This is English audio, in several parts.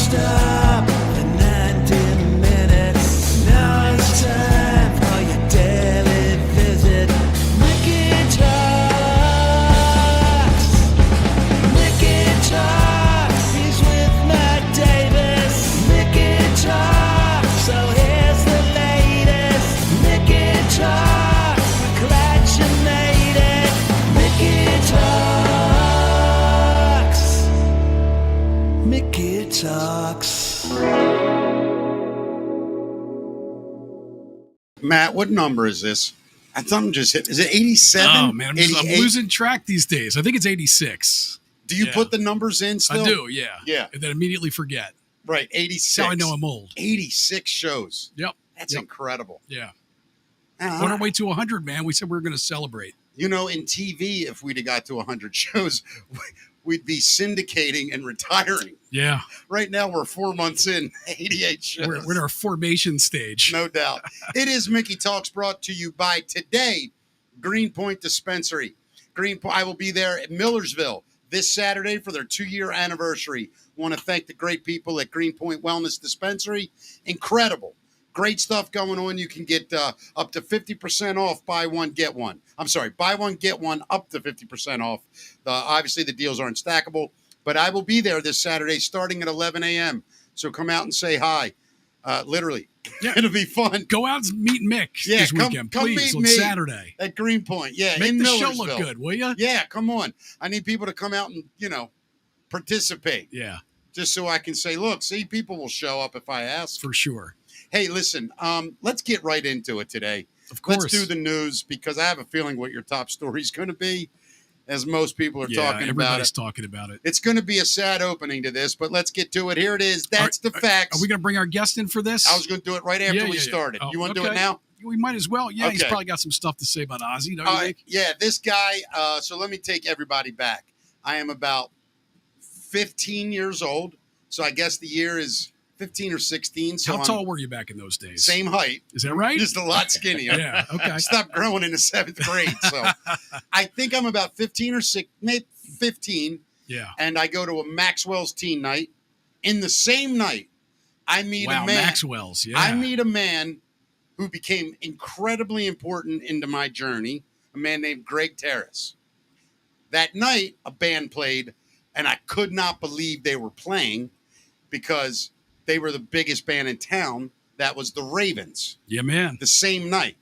stop for 90 minutes. Now it's time for your daily visit. Mickey Talks. Mickey Talks. He's with Matt Davis. Mickey Talks. So here's the latest. Mickey Talks. We're glad you made it. Mickey Talks. Mickey Talks. Matt, what number is this? I thought I'm just hit. Is it 87? Oh, man, I'm losing track these days. I think it's 86. Do you put the numbers in still? I do, yeah. Yeah. And then immediately forget. Right, 86. That's how I know I'm old. 86 shows. Yep. That's incredible. Yeah. Uh, On our way to 100, man. We said we were going to celebrate. You know, in TV, if we'd have got to 100 shows, we'd be syndicating and retiring. Yeah. Right now, we're 4 months in, 88 shows. We're in our formation stage. No doubt. It is Mickey Talks, brought to you by today, Greenpoint Dispensary. I will be there at Millersville this Saturday for their 2-year anniversary. Want to thank the great people at Greenpoint Wellness Dispensary. Incredible. Great stuff going on. You can get up to 50% off, buy one, get one. I'm sorry, buy one, get one, up to 50% off. Obviously, the deals aren't stackable, but I will be there this Saturday starting at 11 a.m. So come out and say hi. Literally. Yeah. It'll be fun. Go out and meet Mick this weekend, come please, meet on me Saturday. At Greenpoint. Yeah, Make in the Millersville. show look good, will you? Yeah, come on. I need people to come out and, participate. Yeah. Just so I can say, look, see, people will show up if I ask. For sure. Hey, listen, let's get right into it today. Of course. Let's do the news because I have a feeling what your top story is going to be, as most people are talking about it. Everybody's talking about it. It's going to be a sad opening to this, but let's get to it. Here it is. That's the facts. Are we going to bring our guest in for this? I was going to do it right after we started. Oh, you want to do it now? We might as well. Yeah, he's Okay. probably got some stuff to say about Ozzy, don't you think? Yeah, this guy. So let me take everybody back. I am about 15 years old. So I guess the year is 15 or 16. So How tall were you back in those days? Same height. Is that right? Just a lot skinnier. Yeah, okay. Stopped growing in the 7th grade. So I think I'm about 15 or 6, maybe 15. Yeah. And I go to a Maxwell's teen night. In the same night, I meet a man. Maxwell's, yeah. I meet a man who became incredibly important into my journey, a man named Greg Terrace. That night, a band played, and I could not believe they were playing because they were the biggest band in town. That was the Ravens. Yeah, man. The same night.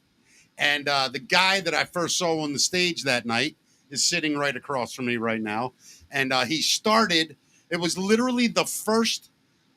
And the guy that I first saw on the stage that night is sitting right across from me right now. And he started, it was literally the first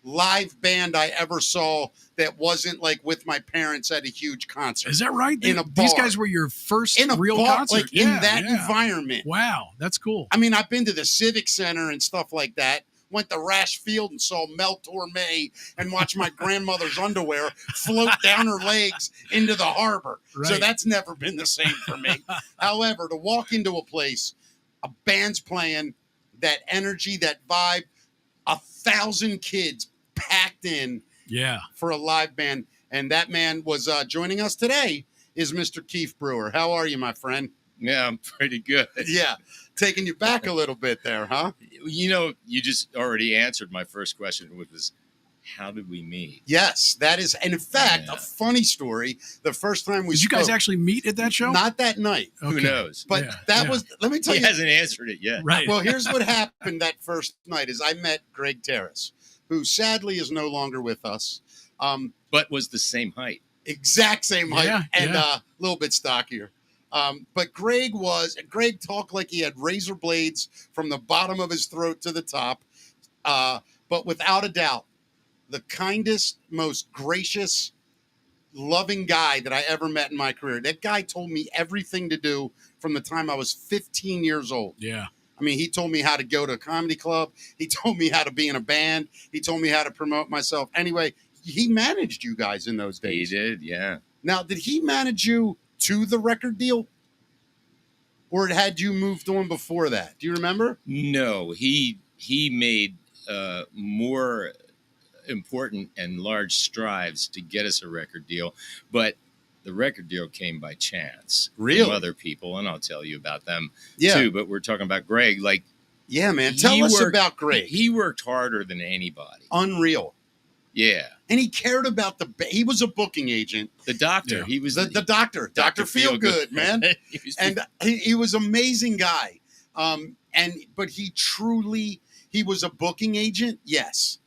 live band I ever saw that wasn't like with my parents at a huge concert. Is that right? In a bar. These guys were your first In a real bar, concert? like in that environment. Wow, that's cool. I mean, I've been to the Civic Center and stuff like that. Went to Rash Field and saw Mel Torme and watched my grandmother's underwear float down her legs into the harbor. Right. So that's never been the same for me. However, to walk into a place, a band's playing, that energy, that vibe, 1,000 kids packed in for a live band. And that man was joining us today is Mr. Kyf Brewer. How are you, my friend? Yeah, I'm pretty good. Yeah. Taking you back a little bit there, huh? You just already answered my first question, which was, how did we meet? Yes, that is. And in fact, a funny story. The first time we Did you guys actually meet at that show? Not that night. Okay. Who knows? But that was, let me tell you. He hasn't answered it yet. Right. Well, here's what happened that first night is I met Greg Terrace, who sadly is no longer with us. But was the same height. Exact same height and a little bit stockier. But Greg talked like he had razor blades from the bottom of his throat to the top. But without a doubt, the kindest, most gracious, loving guy that I ever met in my career. That guy told me everything to do from the time I was 15 years old. Yeah. I mean, he told me how to go to a comedy club. He told me how to be in a band. He told me how to promote myself. Anyway, he managed you guys in those days. He did, yeah. Now, did he manage you to the record deal? Or had you moved on before that? Do you remember? No, he made more important and large strides to get us a record deal, but the record deal came by chance. Really? From other people, and I'll tell you about them too. But we're talking about Greg. Like, Yeah, man. Tell He us worked- about Greg. He worked harder than anybody. Unreal. Yeah. And he cared about he was a booking agent. The doctor. Yeah. He was The doctor. Dr. Feelgood, man. He was And he was an amazing guy. But he was a booking agent. Yes.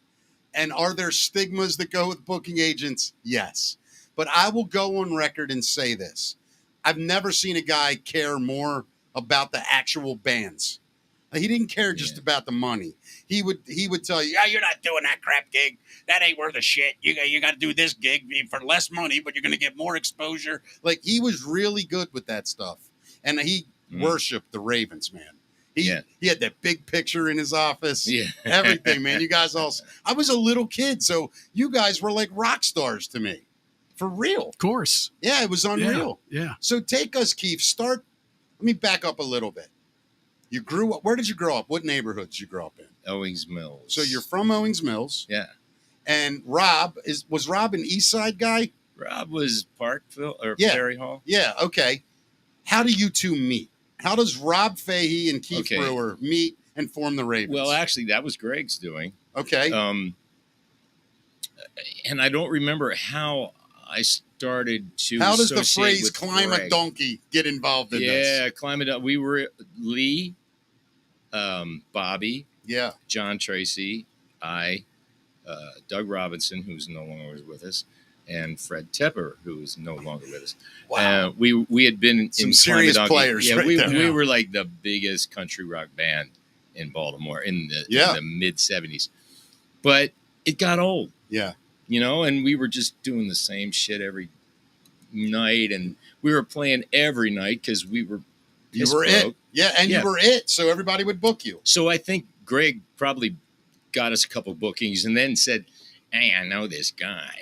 And are there stigmas that go with booking agents? Yes. But I will go on record and say this. I've never seen a guy care more about the actual bands. He didn't care just about the money. He would tell you, "Yeah, you're not doing that crap gig. That ain't worth a shit. You got to do this gig for less money, but you're going to get more exposure." Like, he was really good with that stuff. And he worshipped the Ravens, man. He had that big picture in his office. Yeah. Everything, man. You guys all. I was a little kid, so you guys were like rock stars to me. For real. Of course. Yeah, it was unreal. Yeah. So take us, Keith. Let me back up a little bit. You grew up. Where did you grow up? What neighborhood did you grow up in? Owings Mills. So you're from Owings Mills. Yeah. And was Rob an East Side guy? Rob was Parkville or Yeah. Perry Hall. Yeah. Okay. How do you two meet? How does Rob Fahey and Kyf Brewer meet and form the Ravens? Well, actually, that was Greg's doing. Okay. And I don't remember how I started to. How does the associate phrase with "climb a Greg. donkey" get involved in this? Yeah, climb it up. We were Lee, Bobby, Yeah. John Tracy, I, Doug Robinson, who's no longer with us, and Fred Tepper, who is no longer with us. Wow. We had been Some in serious Climb a Donkey. players Yeah, right we there. were like the biggest country rock band in Baltimore in the mid '70s, but it got old. Yeah. And we were just doing the same shit every night, and we were playing every night because we were. You were it. Yeah, and Yeah. you were it, so everybody would book you. So I think Greg probably got us a couple bookings and then said, "Hey, I know this guy."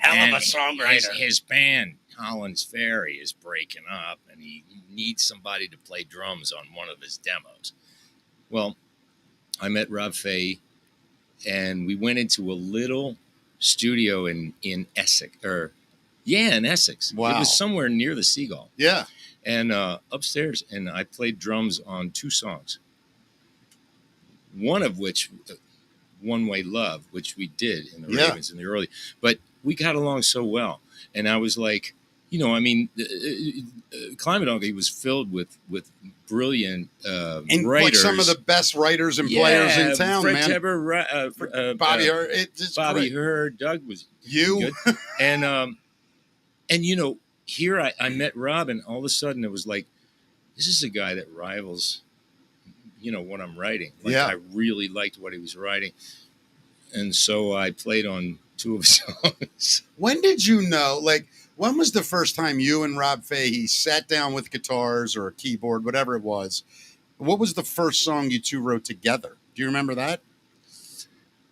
Hell of a songwriter. His band, Collins Ferry, is breaking up, and he needs somebody to play drums on one of his demos. Well, I met Rob Fahey, and we went into a little studio in Essex, in Essex. Wow. It was somewhere near the Seagull. Yeah. And upstairs, and I played drums on 2 songs. One of which, One Way Love, which we did in the Ravens in the early, but we got along so well. And I was like, Climb a Donkey was filled with brilliant And writers. like some of the best writers and players in town, Fred man. Tepper, Bobby Hurd. It's just Bobby great. Hurd, Doug was You. good. And here I met Rob, and all of a sudden it was like, this is a guy that rivals, what I'm writing. Like, Yeah. I really liked what he was writing. And so I played on 2 of his songs. When did you know, when was the first time you and Rob Fahey sat down with guitars or a keyboard, whatever it was? What was the first song you two wrote together? Do you remember that?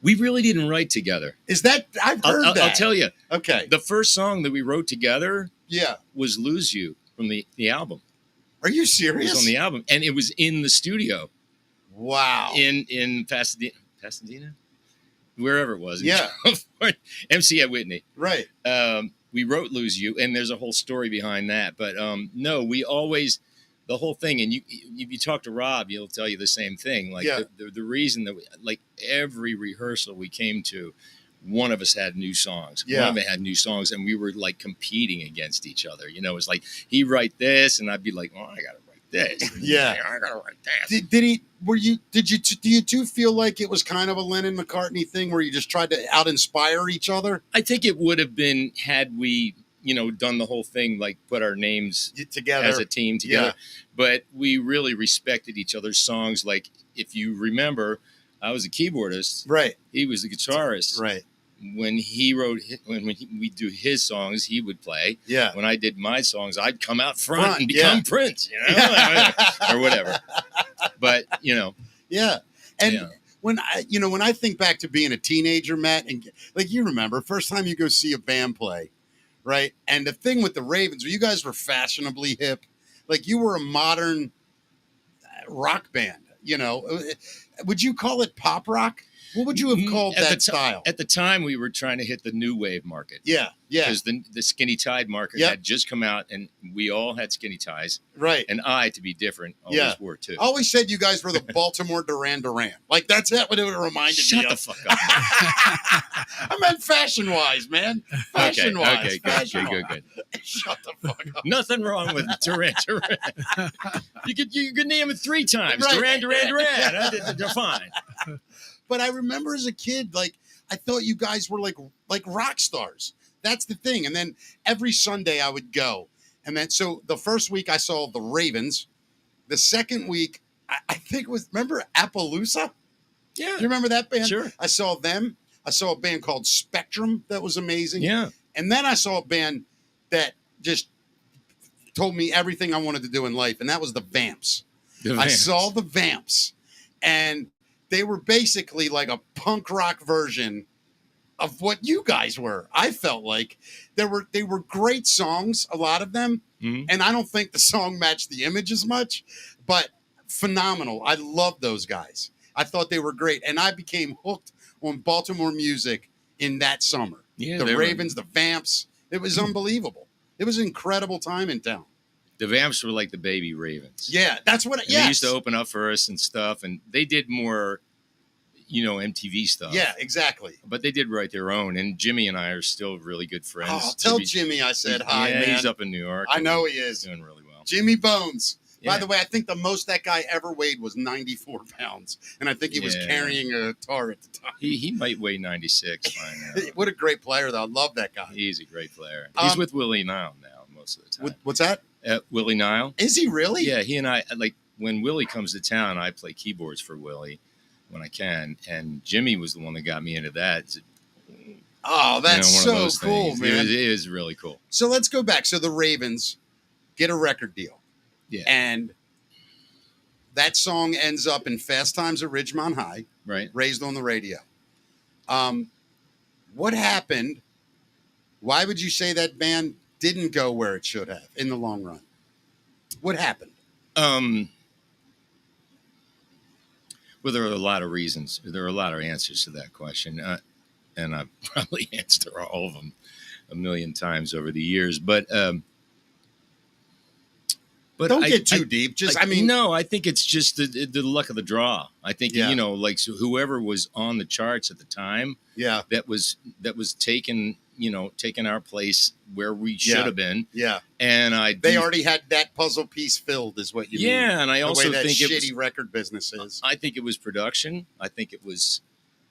We really didn't write together. Is that, I've heard that. I'll tell you. Okay. The first song that we wrote together Yeah. was Lose You from the album. Are you It serious? was on the album. And it was in the studio Wow. in Pasadena? Wherever it was. in Yeah. California. MC at Whitney. Right. We wrote Lose You, and there's a whole story behind that. But no, we always, the whole thing, and if you talk to Rob, he'll tell you the same thing. Like the reason that every rehearsal we came to, one of us had new songs. Yeah. One of us had new songs, and we were like competing against each other. It was like he'd write this, and I'd be like, "Oh, I gotta write this." And Yeah. I gotta write that. Do you two feel like it was kind of a Lennon McCartney thing where you just tried to out-inspire each other? I think it would have been had we, done the whole thing, like put our names Together. as a team together. Yeah. But we really respected each other's songs. Like, if you remember, I was a keyboardist. Right. He was the guitarist. Right. When we do his songs, he would play. Yeah. When I did my songs, I'd come out front and yeah. become Prince, or whatever. But Yeah. And Yeah. when I think back to being a teenager, Matt, and you remember first time you go see a band play, right? And the thing with the Ravens, you guys were fashionably hip. Like, you were a modern rock band, Would you call it pop rock? What would you have called At the that ti- style? At the time, we were trying to hit the new wave market. Yeah, yeah, Because the skinny tied market Yep. had just come out, and we all had skinny ties. right. And I, to be different, always Yeah. wore too. I always said you guys were the Baltimore Duran Duran. Like that's what it reminded me Shut of. the fuck up. I meant fashion-wise, man. Fashion-wise. Okay, good. Shut the fuck up. Nothing wrong with Duran. You could name it 3 times. Right. Duran. They're fine. But I remember as a kid, like I thought you guys were like rock stars. That's the thing. And then every Sunday I would go. And then so the first week I saw the Ravens. The second week, I think it was, remember Appaloosa? Yeah. Do you remember that band? Sure. I saw them. I saw a band called Spectrum that was amazing. Yeah. And then I saw a band that just told me everything I wanted to do in life, and that was the Vamps. I saw the Vamps, and they were basically like a punk rock version of what you guys were. I felt like they were great songs, a lot of them, Mhm. and I don't think the song matched the image as much, but phenomenal. I loved those guys. I thought they were great, and I became hooked on Baltimore music in that summer. Yeah, The they were- Ravens, the Vamps. It was unbelievable. It was an incredible time in town. The Vamps were like the baby Ravens. Yeah, that's what. And Yes. they used to open up for us and stuff, and they did more, MTV stuff. Yeah, exactly. But they did write their own, and Jimmy and I are still really good friends. Oh, tell Jimmy I said hi, yeah, man. he's up in New York. I know he He's is. doing really well. Jimmy Bones. By Yeah. the way, I think the most that guy ever weighed was 94 pounds, and I think he was Yeah. carrying a guitar at the time. He might weigh 96 by now. What a great player, though. I love that guy. He's a great player. He's Um, with Willie Nile now most of the time. What's that? Willie Nile? Is he really? Yeah, he and I, like, when Willie comes to town, I play keyboards for Willie when I can. And Jimmy was the one that got me into that. It's, Oh, that's one of so those cool, things. man. It is really cool. So let's go back. So the Ravens get a record deal. Yeah. And that song ends up in Fast Times at Ridgemont High, Right? Raised on the Radio. What happened? Why would you say that band didn't go where it should have in the long run? What happened? Well, there are a lot of reasons. There are a lot of answers to that question. And I've probably answered all of them a million times over the years. But Don't get too deep. Just, I mean, no, I think it's just the luck of the draw. I think, Yeah. so whoever was on the charts at the time yeah, that was taking our place where we should Yeah. have been. yeah. And They already had that puzzle piece filled, is what you mean. yeah. And I The also way that think shitty record business is. I think it was production. I think it was,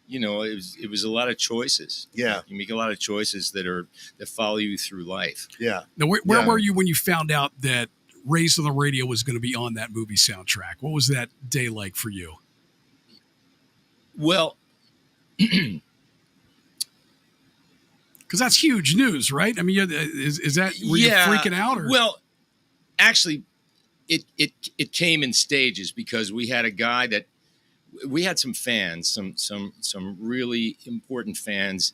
it was a lot of choices. Yeah, You make a lot of choices that follow you through life. yeah. Now, where Yeah. were you when you found out that Raised on the Radio was going to be on that movie soundtrack? What was that day like for you? Well, Because that's huge news, right? I mean, is that were you freaking out? Or? Well, actually, it came in stages because we had a guy that we had some fans, some really important fans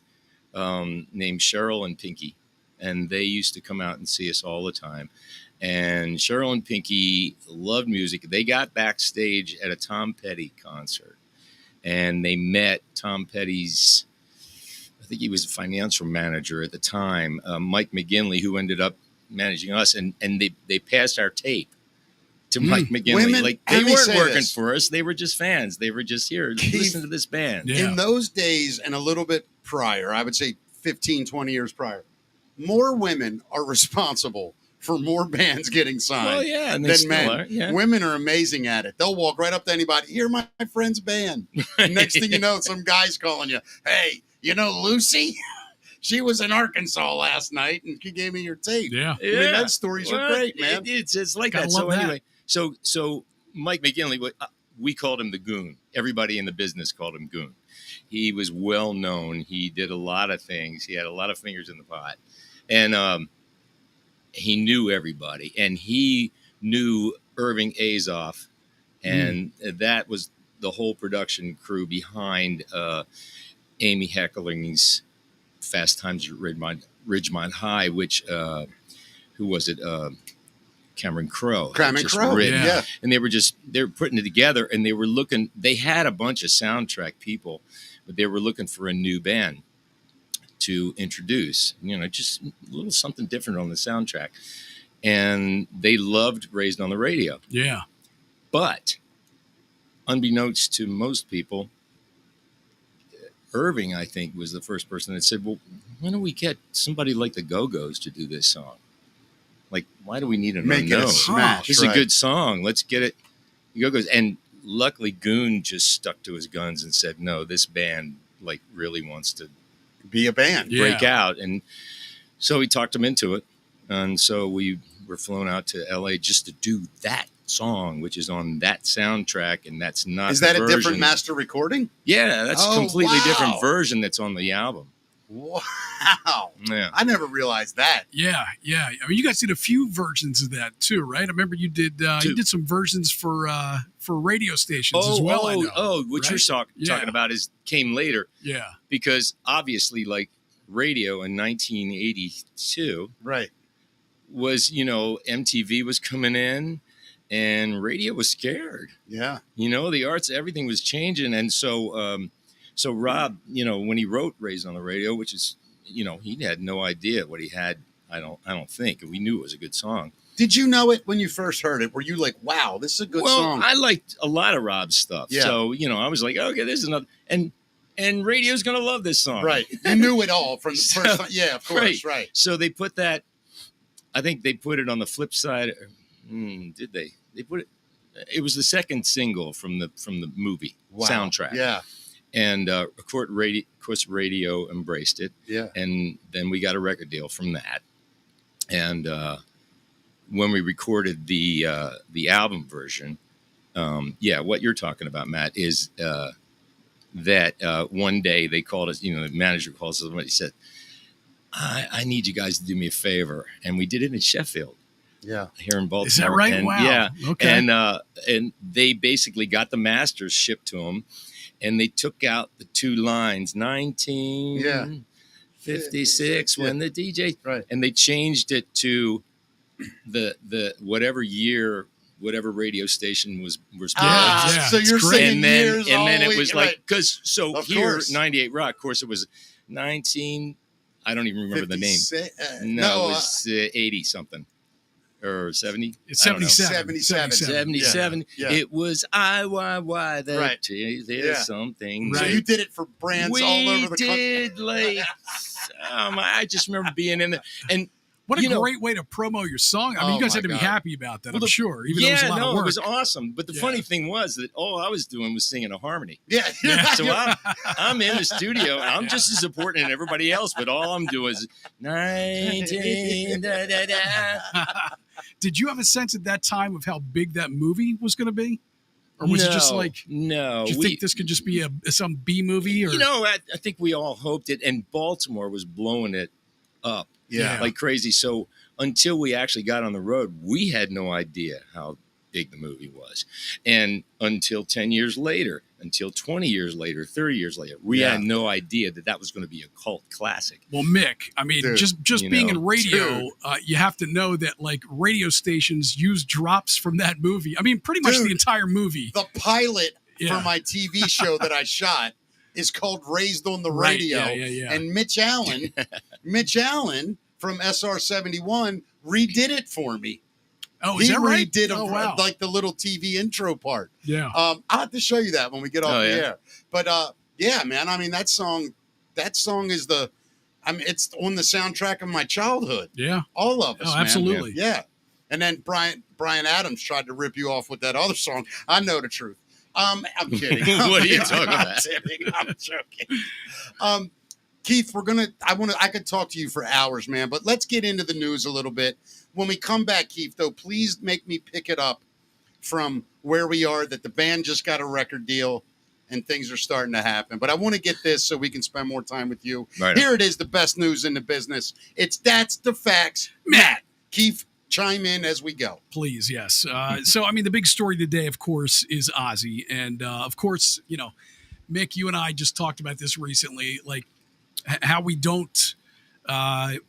named Cheryl and Pinky, and they used to come out and see us all the time. And Cheryl and Pinky loved music. They got backstage at a Tom Petty concert, and they met Tom Petty's, I think he was a financial manager at the time, Mike McGinley, who ended up managing us, and they passed our tape to Mike McGinley. Women- Like, let they me weren't say working this. for us. They were just fans. They were just here. Keith- Listen to this band. Yeah. In those days and a little bit prior, I would say 15, 20 years prior, more women are responsible for more bands getting signed Well, yeah, and they than still men. are. Yeah. Women are amazing at it. They'll walk right up to anybody. You're my friend's band. Next thing you know, some guy's calling you. Hey, you know Lucy? She was in Arkansas last night, and she gave me your tape. Yeah. I mean, those stories are great, man. It's like Gotta that. So love that. anyway, so Mike McGinley, we called him the Goon. Everybody in the business called him Goon. He was well known. He did a lot of things. He had a lot of fingers in the pot, and he knew everybody. And he knew Irving Azoff, and that was the whole production crew behind Amy Heckling's Fast Times at Ridgemont High, which who was it? Cameron Crowe. Cameron Just Crowe, written. yeah. And they were putting it together, and they had a bunch of soundtrack people, but they were looking for a new band to introduce, just a little something different on the soundtrack. And they loved Raised on the Radio. Yeah. But unbeknownst to most people, Irving, I think, was the first person that said, well, why don't we get somebody like the Go-Go's to do this song? Like, why do we need an Make it a unknown? smash, It's right. a good song. Let's get it. The Go-Go's. And luckily, Goon just stuck to his guns and said, no, this band like really wants to Be a band. Yeah. break out. And so he talked him into it. And so we were flown out to LA just to do that song, which is on that soundtrack. And that's not Is that the a different version. master recording? Yeah, that's Oh, a completely wow. different version that's on the album. Wow. Yeah. I never realized that. Yeah. I mean, you guys did a few versions of that too, right? I remember you did some versions for radio stations as well. I know, what right? you're Yeah. talking about came later, Yeah. because obviously, like, radio in 1982 Right. was, MTV was coming in and radio was scared. Yeah. The arts, everything was changing. And so Rob, when he wrote Raised on the Radio, which is, he had no idea what he had. I don't think. We knew it was a good song. Did you know it when you first heard it? Were you like, wow, this is a good song? I liked a lot of Rob's stuff. Yeah. So, I was like, okay, this is another. And radio's going to love this song. Right. You knew it all from the So, first time. Yeah, of course. Right. So they put that, I think they put it on the flip side. Did they? They put it, it was the second single from the movie Wow. soundtrack. Yeah. And of course, radio embraced it. Yeah. And then we got a record deal from that. And when we recorded the album version, what you're talking about, Matt, is that one day they called us, the manager called us, somebody said, I need you guys to do me a favor. And we did it in Sheffield. Yeah. Here in Baltimore. Is that right? And, Wow. Yeah. Okay. And they basically got the masters shipped to them, and they took out the two lines, 1956, Yeah. when the DJ, Right. and they changed it to the whatever year, whatever radio station was Yeah, so it's you're great. saying and then years all it week, was right. like, because Of here course. 98 Rock, of course, it was 19. I don't even remember the name. 56, No, it was 80 something or 70. It's I don't know. 77. 77. Yeah. It was IYY that Right. there's Yeah. something. So Right. you did it for brands We all over the did country. like. I just remember being in there, and What a you know- great way to promo your song. I mean, Oh, you guys had my to be God. happy about that, Well, I'm sure, even though it was a lot of it work. was awesome. But the Yeah. funny thing was that all I was doing was singing a harmony. Yeah. Yeah. So I'm in the studio, and I'm just as important as everybody else, but all I'm doing is 19. Da, da, da. Did you have a sense at that time of how big that movie was going to be? Or was it just like, no? do you think this could just be some B movie? Or I think we all hoped it, and Baltimore was blowing it up Yeah. like crazy. So until we actually got on the road, we had no idea how big the movie was. And until 10 years later, until 20 years later, 30 years later, we Yeah. had no idea that was going to be a cult classic. Well, Mick, I mean, Dude, just you being know, in radio, you have to know that like radio stations use drops from that movie. I mean, pretty much Dude. the entire movie. The pilot Yeah. for my TV show that I shot is called Raised on the Right, Radio. yeah. And Mitch Allen from SR71 redid it for me. Oh, is He that right? redid Oh, wow. like the little TV intro part. Yeah. I'll have to show you that when we get off Oh, the yeah. air. But yeah, man, I mean that song is it's on the soundtrack of my childhood. Yeah. All of us. Oh, man. absolutely. Yeah. And then Brian Adams tried to rip you off with that other song. I know the truth. I'm kidding. What are you talking about? I'm joking. Keith, I could talk to you for hours, man, but let's get into the news a little bit. When we come back, Keith, though, please make me pick it up from where we are, that the band just got a record deal and things are starting to happen. But I want to get this so we can spend more time with you. Right. Here it is, the best news in the business. That's the facts. Matt, Keith, chime in as we go. Please, yes. So, I mean, the big story today, of course, is Ozzy. And, of course, Mick, you and I just talked about this recently, like how we don't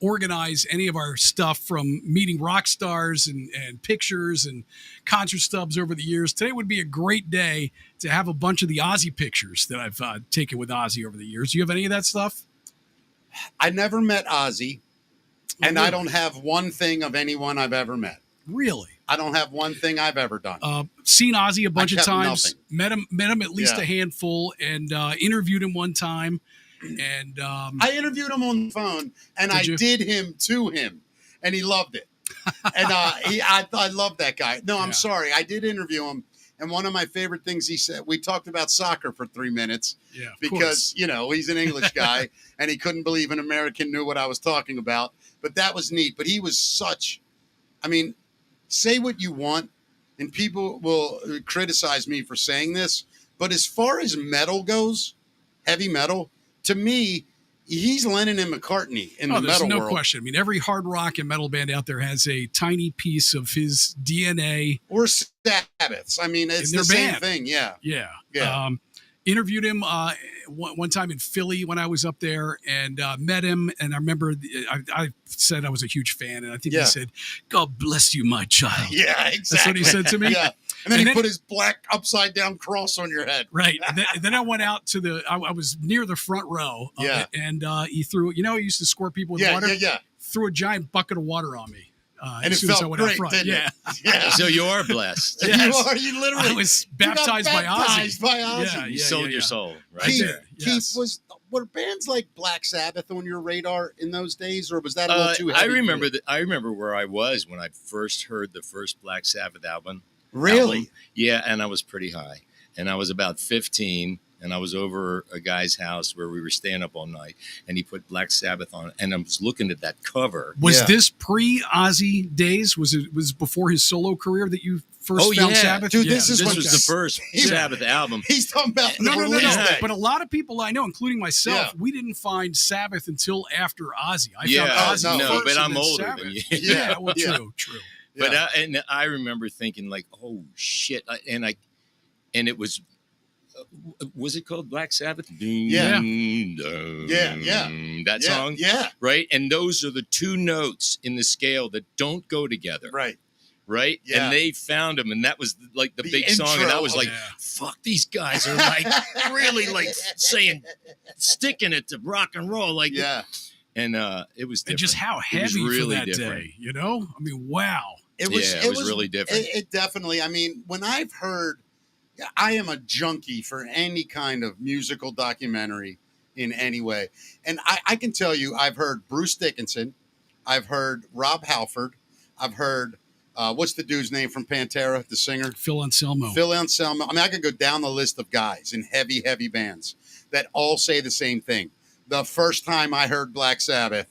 organize any of our stuff from meeting rock stars and pictures and concert stubs over the years. Today would be a great day to have a bunch of the Ozzy pictures that I've taken with Ozzy over the years. Do you have any of that stuff? I never met Ozzy, and Really? I don't have one thing of anyone I've ever met. Really? I don't have one thing I've ever done. Seen Ozzy a bunch of kept times. nothing. Met him at least Yeah. a handful, and interviewed him one time. And I interviewed him on the phone, and I you? did him to him, and he loved it. And I love that guy. No, I'm Yeah. sorry. I did interview him, and one of my favorite things he said, we talked about soccer for 3 minutes yeah, of because, he's an English guy, and he couldn't believe an American knew what I was talking about. But that was neat. But he was say what you want, and people will criticize me for saying this, but as far as metal goes, heavy metal, to me, he's Lennon and McCartney in the there's metal no world. question. I mean, every hard rock and metal band out there has a tiny piece of his DNA. Or Sabbaths. I mean, it's In their the same band. thing. Yeah. Yeah. Interviewed him one time in Philly when I was up there, and met him. And I remember I said I was a huge fan, and I think Yeah. he said, "God bless you, my child." Yeah, exactly. That's what he said to me. Yeah. And then And he then- put his black upside down cross on your head. Right. And then I went out to I was near the front row of Yeah. it, and he threw, he used to squirt people with Yeah, water. yeah. Threw a giant bucket of water on me. And as it soon as I felt went out great, front. didn't Yeah. it? Yeah. So you are blessed. Yes. You literally. I was you got baptized by Ozzy. baptized by Ozzy. Yeah, You sold your soul, right? I Keith, did, yes. were bands like Black Sabbath on your radar in those days, or was that a little too I heavy? remember that. I remember where I was when I first heard the first Black Sabbath album. Really? Yeah, and I was pretty high. And I was about 15, and I was over a guy's house where we were staying up all night, and he put Black Sabbath on, and I was looking at that cover. Was Yeah. this pre-Ozzy days? Was it before his solo career that you first found Sabbath? Dude, Yeah. this is This when- was the first Sabbath album. He's talking about the No. release day. But a lot of people I know, including myself, Yeah. we didn't find Sabbath until after Ozzy. I Yeah, found Ozzy no, first but and I'm then older Sabbath. than you. Yeah, well, Yeah. true. But Yeah. and I remember thinking like, oh shit, and it was it called Black Sabbath? Yeah. Yeah. That song, Yeah. right? And those are the two notes in the scale that don't go together, Right. right? Yeah. And they found them, and that was like the The big song, and I intro. was like, Yeah. fuck, these guys are like really like sticking it to rock and roll, like Yeah. And it was different. And just how It was heavy for really that different. day, I mean, wow. It was. Yeah, it was really different. It definitely. I mean, when I've heard, I am a junkie for any kind of musical documentary in any way, and I can tell you, I've heard Bruce Dickinson, I've heard Rob Halford, I've heard what's the dude's name from Pantera, the singer Phil Anselmo. Phil Anselmo. I mean, I could go down the list of guys in heavy bands that all say the same thing. The first time I heard Black Sabbath,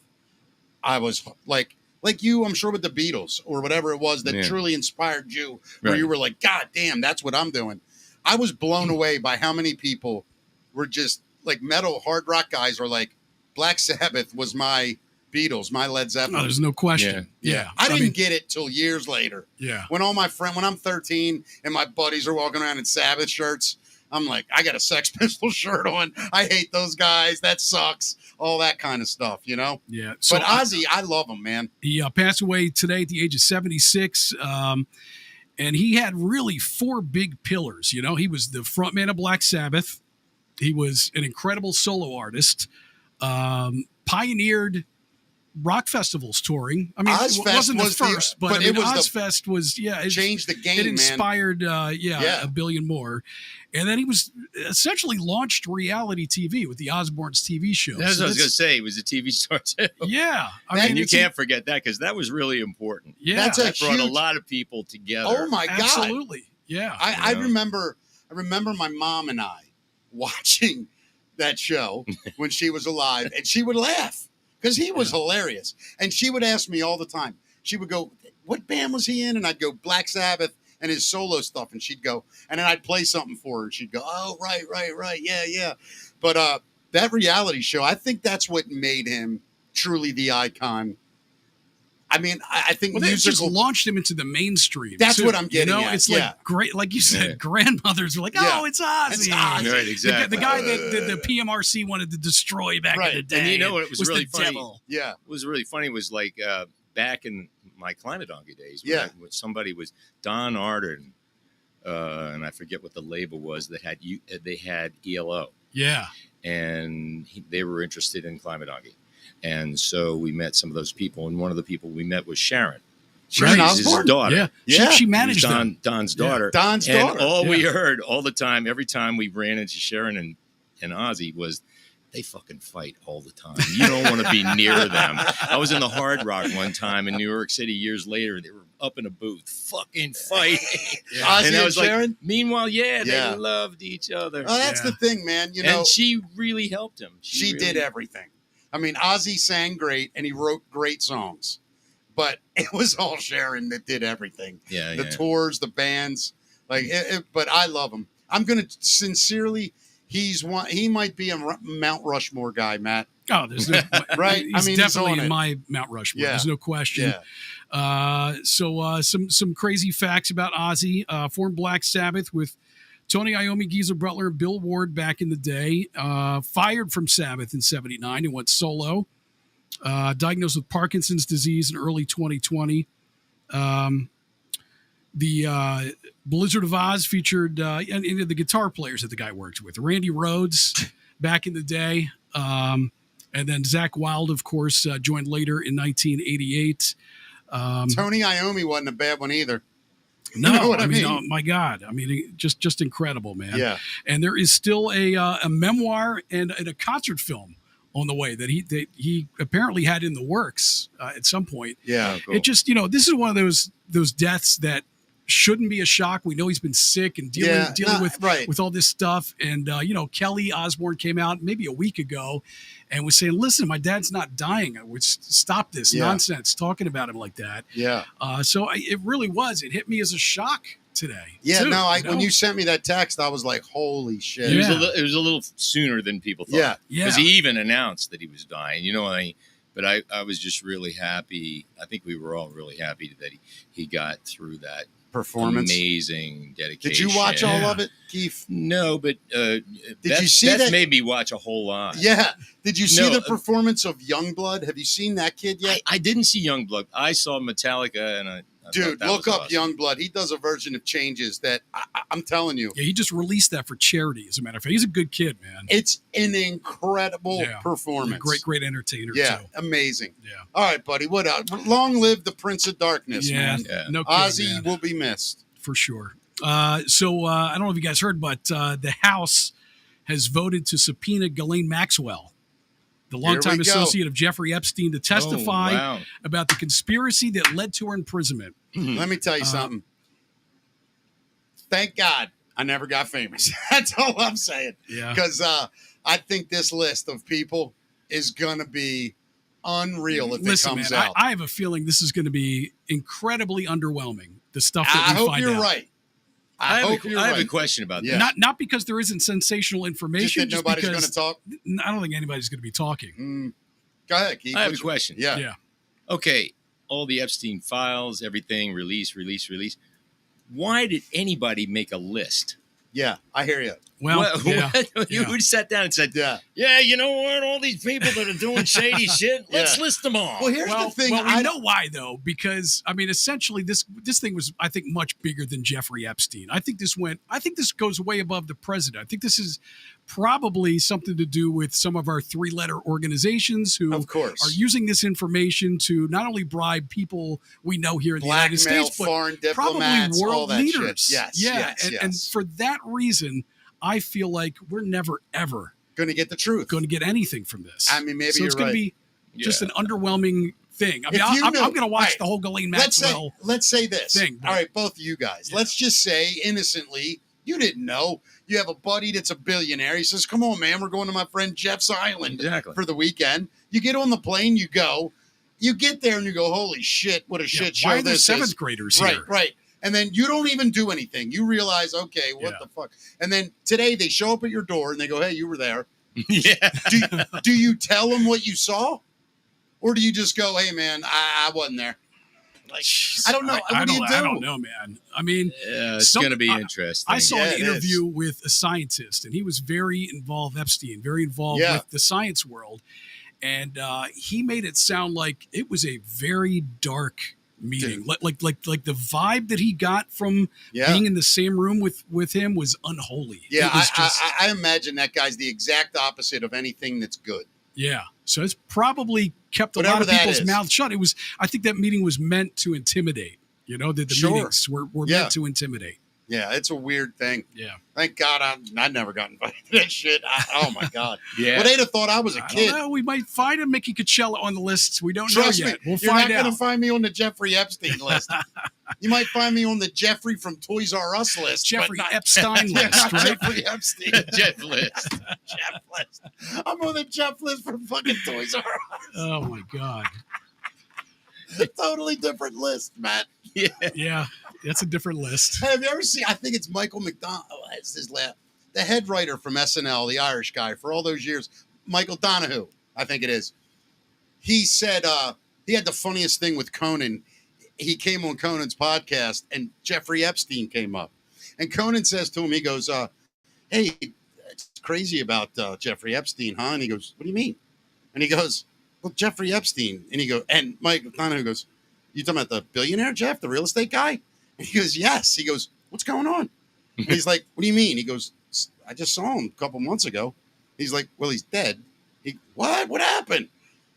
I was like you, I'm sure, with the Beatles or whatever it was that Yeah. truly inspired you, where Right. you were like, God damn, that's what I'm doing. I was blown away by how many people were just like metal hard rock guys are like, Black Sabbath was my Beatles, my Led Oh, Zeppelin. there's no question. Yeah. I didn't mean, get it till years later. yeah. When I'm 13 and my buddies are walking around in Sabbath shirts, I'm like, I got a Sex Pistol shirt on. I hate those guys. That sucks. All that kind of stuff, Yeah. But Ozzy, I love him, man. He passed away today at the age of 76. And he had really four big pillars. He was the frontman of Black Sabbath. He was an incredible solo artist. Pioneered rock festivals touring. I mean, Ozfest it wasn't the was the- first, but but I mean, it was Ozfest was, it Changed the game, It man. inspired, Yeah. a billion more. And then he was essentially launched reality TV with the Osbournes TV show. That's So what I was that's- going to say. He was a TV star too. Yeah. That- And you it's can't forget that because that was really important. Yeah. That's a That brought a huge- lot of people together. Oh my God. absolutely. Yeah. I Yeah. remember my mom and I watching that show when she was alive, and she would laugh because he was hilarious. And she would ask me all the time. She would go, "What band was he in?" And I'd go, "Black Sabbath," and his solo stuff. And she'd go, and then I'd play something for her, and she'd go, "Oh, right, yeah." But that reality show, I think that's what made him truly the icon. I mean, I think Well, they just musical. launched him into the mainstream. That's too. what I'm getting at, It's yeah. like great, like you said, Yeah. grandmothers were like, Yeah. "Oh, it's Ozzy." It's Ozzy. Right, exactly. The guy that the PMRC wanted to destroy back Right. in the day. And you know what was really the funny? devil. Yeah. What was really funny was like back in my Climate Donkey days, Yeah. when somebody was Don Arden, and I forget what the label was that they had ELO, Yeah. and they were interested in Climate Donkey, and so we met some of those people, and one of the people we met was Sharon. Sharon She's his Osbourne? daughter. Yeah. Yeah. She managed She was them. Don's Yeah. daughter. Don's and daughter. all we Yeah. heard all the time, every time we ran into Sharon and Ozzy, was they fucking fight all the time. You don't want to be near them. I was in the Hard Rock one time in New York City years later. They were up in a booth, fucking fighting. Ozzy And I and was Sharon? like, meanwhile, Yeah. they loved each other. Oh, that's Yeah. the thing, man. You know, And she really helped him. she really- did everything. I mean, Ozzy sang great and he wrote great songs, but it was all Sharon that did everything. Yeah, The yeah. tours, the bands, but I love him. I'm going to sincerely, he might be a Mount Rushmore guy, Matt. Oh, there's no Right? He's I mean, he's definitely on in it. my Mount Rushmore. Yeah. There's no question. Yeah. So some crazy facts about Ozzy. Formed Black Sabbath with Tony Iommi, Geezer Butler, and Bill Ward back in the day. Fired from Sabbath in '79 and went solo. Diagnosed with Parkinson's disease in early 2020. The Blizzard of Oz featured and the guitar players that the guy worked with. Randy Rhoads back in the day. And then Zakk Wylde, of course, joined later in 1988. Tony Iommi wasn't a bad one either. No, You know what I mean? oh my God. I mean, just incredible, man. Yeah. And there is still a memoir and a concert film on the way that he apparently had in the works at some point. Yeah. Oh, cool. It just, this is one of those deaths that shouldn't be a shock. We know he's been sick and dealing with all this stuff. And, Kelly Osbourne came out maybe a week ago and was saying, listen, my dad's not dying. I would stop this nonsense talking about him like that. Yeah. It really was. It hit me as a shock today. Yeah. too, When you sent me that text, I was like, holy shit. It was, Yeah. it was a little sooner than people thought. Yeah. Yeah. Because he even announced that he was dying. But I was just really happy. I think we were all really happy that he got through that Performance. amazing dedication. Did you watch all Yeah. of it, Keith? No, but you see Beth that? made me watch a whole lot. Yeah. Did you see No, the performance of Youngblood? Have you seen that kid yet? I didn't see Youngblood. I saw Metallica, and I Dude, thought that look was up awesome. Youngblood. He does a version of Changes that I'm telling you, Yeah, he just released that for charity, as a matter of fact. He's a good kid, man. it's an incredible Yeah. performance. Great entertainer, Yeah, too. amazing. Yeah. All right, buddy. What else? Long live the Prince of Darkness, Yeah, man. Yeah. no kidding, Ozzy man. will be missed. For sure. I don't know if you guys heard, but the House has voted to subpoena Ghislaine Maxwell, the longtime we go. associate of Jeffrey Epstein, to testify Oh, wow. about the conspiracy that led to her imprisonment. Let me tell you something. Thank God I never got famous. That's all I'm saying. Yeah. Because I think this list of people is going to be unreal if Listen, it comes man, out. I have a feeling this is going to that incredibly underwhelming. The stuff I that we hope find you're out. right. I hope you're have a right. question about Yeah. that. Not because there isn't sensational Just information. that nobody's going because to talk. I don't think anybody's going to be talking. Go ahead, Keith. I have a What's- question. Yeah. Yeah. Okay, all the Epstein files, everything, release. Why did anybody make a list? Yeah, I hear you. Well, yeah. You Yeah. sat down and said, Yeah. you know what? All these people that are doing shady shit, let's Yeah. list them all. Well, here's the thing. Well, we I know why though, because I mean, essentially, this thing was, I think, much bigger than Jeffrey Epstein. I think this goes way above the president. I think this is probably something to do with some of our three-letter organizations who Of course. are using this information to not only bribe people we know here in the United blackmail, States, but foreign probably diplomats, all world that leaders. shit. Yes, yeah, yes, and, yes. and for that reason, I feel like we're never ever Going to get the truth. going to get anything from this. I mean, maybe so it's you're going right. to be just Yeah. an underwhelming thing. I mean, If you I'm know- going to watch right. the whole Ghislaine Let's Maxwell. say this. thing, but- All right, both of you guys. Yeah. Let's just say innocently, you didn't know. You have a buddy that's a billionaire. He says, "Come on, man, we're going to my friend Jeff's island Exactly. for the weekend." You get on the plane, you go. You get there and you go, "Holy shit, what a Yeah, shit show why are there this seventh is!" graders Right, here? right. And then you don't even do anything. You realize, okay, what Yeah. the fuck? And then today they show up at your door and they go, "Hey, you were there." yeah. Do you tell them what you saw, or do you just go, "Hey, man, I wasn't there"? Like, I don't know. What do you do? I don't know, man. I mean, it's going to be interesting. I saw Yeah, an interview with a scientist, and he was very involved, Epstein, very involved with the science world. And he made it sound like it was a very dark meeting. Like the vibe that he got from being in the same room with him was unholy. Yeah, it was I imagine that guy's the exact opposite of anything that's good. Yeah, so it's probably kept a Whatever lot of that people's is. mouths shut. I think that meeting was meant to intimidate. You know, the meetings were meant to intimidate. Yeah, it's a weird thing. Yeah. Thank God I never got invited to that shit. Oh, my God. Yeah. Well, they'd have thought I was a kid. Don't know. We might find a Mickey Coachella on the list. We don't Trust know me, yet. We'll you're find not out. going to find me on the Jeffrey Epstein list. You might find me on the Jeffrey from Toys R Us list. Jeffrey but not, Epstein yeah, list, not right? Jeffrey Epstein. Jeff list. Jeff list. I'm on the Jeff list from fucking Toys R Us. Oh, my God. Totally different list, Matt. Yeah. Yeah, that's a different list. Have you ever seen, I think it's Michael McDonald, it's his last, the head writer from SNL, the Irish guy, for all those years, Michael Donahue, I think it is. He said he had the funniest thing with Conan. He came on Conan's podcast, and Jeffrey Epstein came up. And Conan says to him, he goes, hey, it's crazy about Jeffrey Epstein, huh? And he goes, what do you mean? And he goes, well, Jeffrey Epstein. And he goes, and Michael Donahue goes, you talking about the billionaire Jeff, the real estate guy? And he goes, yes. He goes, what's going on? And he's like, what do you mean? He goes, I just saw him a couple months ago. He's like, well, he's dead. What? What happened?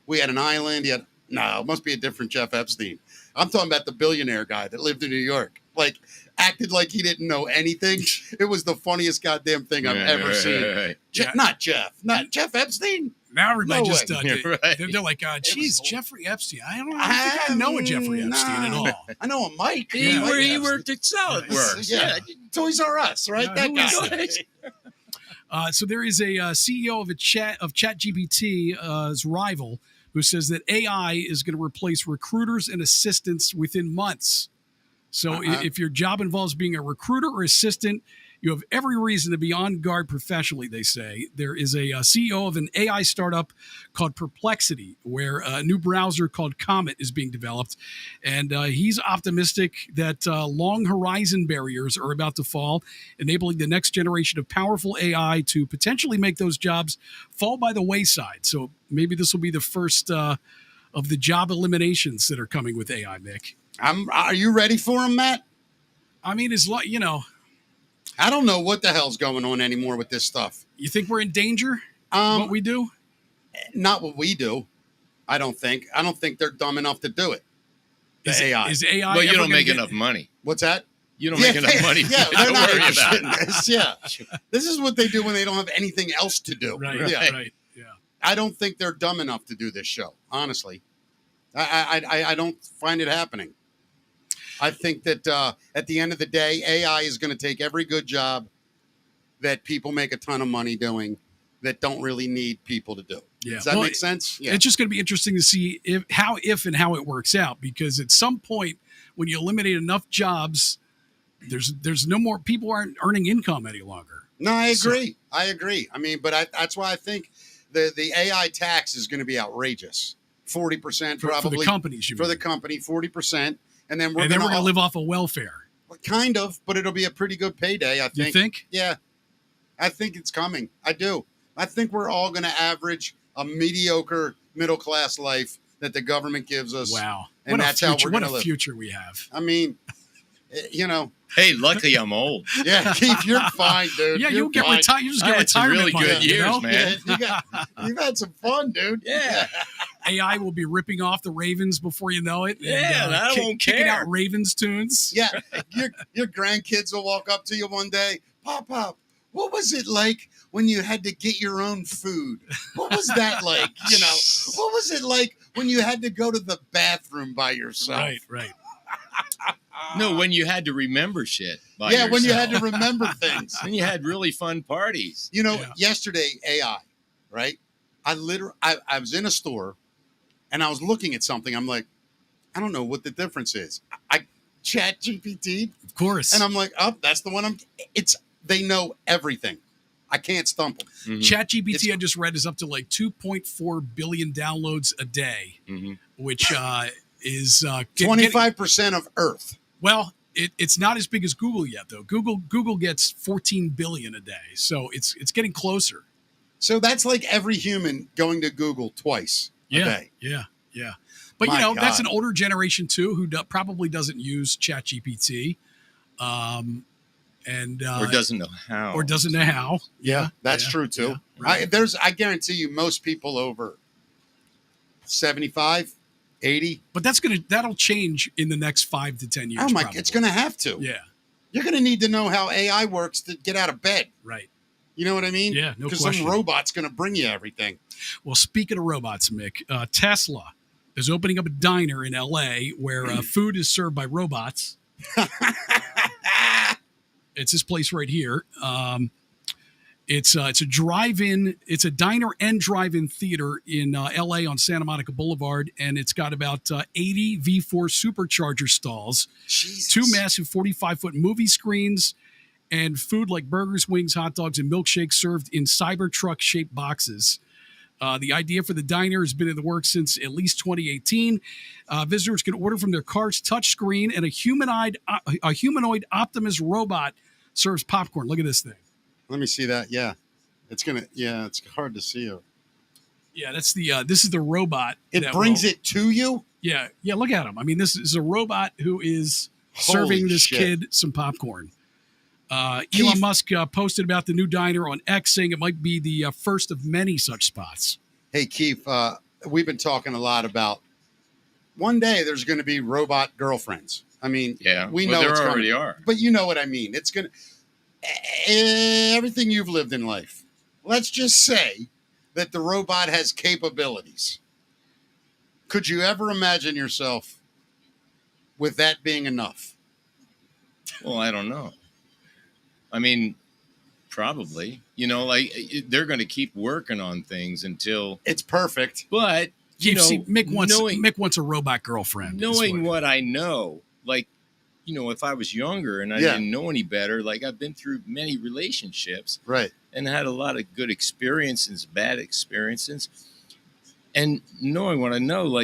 We had an island. No, it must be a different Jeff Epstein. I'm talking about the billionaire guy that lived in New York. Like, acted like he didn't know anything. It was the funniest goddamn thing I've ever seen. Right. Not Jeff Epstein. Now everybody No just way. Right. they're like, geez, was- Jeffrey Epstein. I don't think I know a Jeffrey Epstein at all. I know a Mike. He Mike he Epstein. worked at SolidWorks. Yeah. Toys R Us, right? Yeah, That who guy. is So there is a CEO of ChatGPT's rival who says that AI is going to replace recruiters and assistants within months. So if your job involves being a recruiter or assistant, you have every reason to be on guard professionally, they say. There is a CEO of an AI startup called Perplexity, where a new browser called Comet is being developed. And he's optimistic that long horizon barriers are about to fall, enabling the next generation of powerful AI to potentially make those jobs fall by the wayside. So maybe this will be the first of the job eliminations that are coming with AI, Mick. Are you ready for him, Matt? I mean, it's like, I don't know what the hell's going on anymore with this stuff. you think we're in danger? What we do? Not what we do. I don't think they're dumb enough to do it. The AI. Is AI? Well, you ever don't gonna make get- enough money. What's that? You don't make enough money. Yeah, they're to not worry interested about in this. Yeah. This is what they do when they don't have anything else to do. Right, Yeah. right. Yeah. I don't think they're dumb enough to do this show, honestly. I don't find it happening. I think that at the end of the day, AI is going to take every good job that people make a ton of money doing that don't really need people to do. Yeah. Does that Well, make sense? Yeah. It's just going to be interesting to see if and how it works out, because at some point when you eliminate enough jobs, there's no more people aren't earning income any longer. No, I agree. I mean, but that's why I think the AI tax is going to be outrageous. 40% For probably the companies, you for mean. the company, 40%, and then we're and then going we're going to live off of welfare. kind of, but it'll be a pretty good payday. I think. You think? Yeah, I think it's coming. I do. I think we're all going to average a mediocre middle class life that the government gives us. Wow. And what that's a how future, we're what going to a live. future we have. I mean, you know, Hey, luckily I'm old. yeah, Keith, you're fine, dude. Yeah, You're you'll get fine. retired. You just I get had some retirement really money, good you years, know? man. You've had some fun, dude. Yeah. AI will be ripping off the Ravens before you know it. Yeah, and I won't kicking care. out Ravens tunes. Yeah, your grandkids will walk up to you one day, Pop, what was it like when you had to get your own food? What was that like? You know, what was it like when you had to go to the bathroom by yourself? Right. No, when you had to remember shit. By Yeah, when you yourself. had to remember things. When you had really fun parties. You know, Yeah. yesterday, AI, right? I was in a store and I was looking at something. I'm like, I don't know what the difference is. I chat GPT Of course. and I'm like, oh, that's the one they know everything. I can't stump them. Mhm. ChatGPT, I just read, is up to like 2.4 billion downloads a day, Mhm. which is 25% of Earth. Well, it's not as big as Google yet, though. Google gets 14 billion a day, so it's getting closer. So that's like every human going to Google twice a day. Yeah. But My God. That's an older generation too who probably doesn't use ChatGPT, or doesn't know how. Yeah, that's true too. Yeah, right. I guarantee you, most people over 75, 80. But that'll change in the next 5 to 10 years. Oh my! Probably. It's going to have to. Yeah. You're going to need to know how AI works to get out of bed. Right. You know what I mean? Yeah, no question. Because some robot's going to bring you everything. Well, speaking of robots, Mick, Tesla is opening up a diner in L.A. where food is served by robots. It's this place right here. It's a drive-in. It's a diner and drive-in theater in L.A. on Santa Monica Boulevard, and it's got about 80 V4 supercharger stalls, Jesus. 2 massive 45-foot movie screens, and food like burgers, wings, hot dogs, and milkshakes served in Cybertruck-shaped boxes. The idea for the diner has been in the works since at least 2018. Visitors can order from their cart's touchscreen, and a humanoid Optimus robot serves popcorn. Look at this thing. Let me see that. Yeah, it's hard to see. Yeah, that's this is the robot. It brings it to you. Yeah. Look at him. I mean, this is a robot who is Holy serving this shit. kid some popcorn. Elon Musk posted about the new diner on X, saying it might be the first of many such spots. Hey, Kyf, we've been talking a lot about one day there's going to be robot girlfriends. I mean, we know there it's already coming, are. but you know what I mean. It's going to everything you've lived in life. Let's just say that the robot has capabilities. Could you ever imagine yourself with that being enough? Well, I don't know. I mean, probably. They're going to keep working on things until it's perfect. But Mick wants a robot girlfriend. Knowing what I know, if I was younger and I didn't know any better, I've been through many relationships, right, and had a lot of good experiences, bad experiences, and knowing what I know,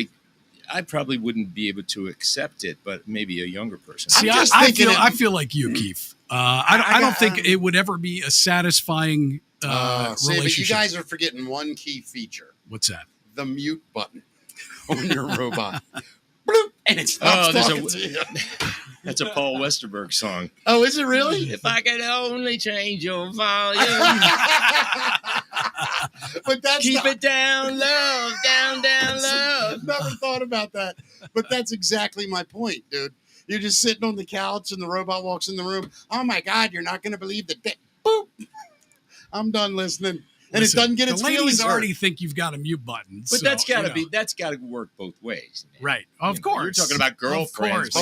I probably wouldn't be able to accept it, but maybe a younger person. See, I feel like you, Keith. I don't think it would ever be a satisfying relationship. But you guys are forgetting one key feature. What's that? The mute button on your robot. Bloop, and it stops talking to you. That's a Paul Westerberg song. Oh, is it really? If I could only change your volume. But that's keep it down low, down low. Never thought about that. But that's exactly my point, dude. You're just sitting on the couch and the robot walks in the room. Oh my God, you're not going to believe the boop. I'm done listening. And it doesn't get its feelings hurt. The ladies already think you've got a mute button. But that's got to work both ways. Man. Right. Of course. You're talking about girlfriends.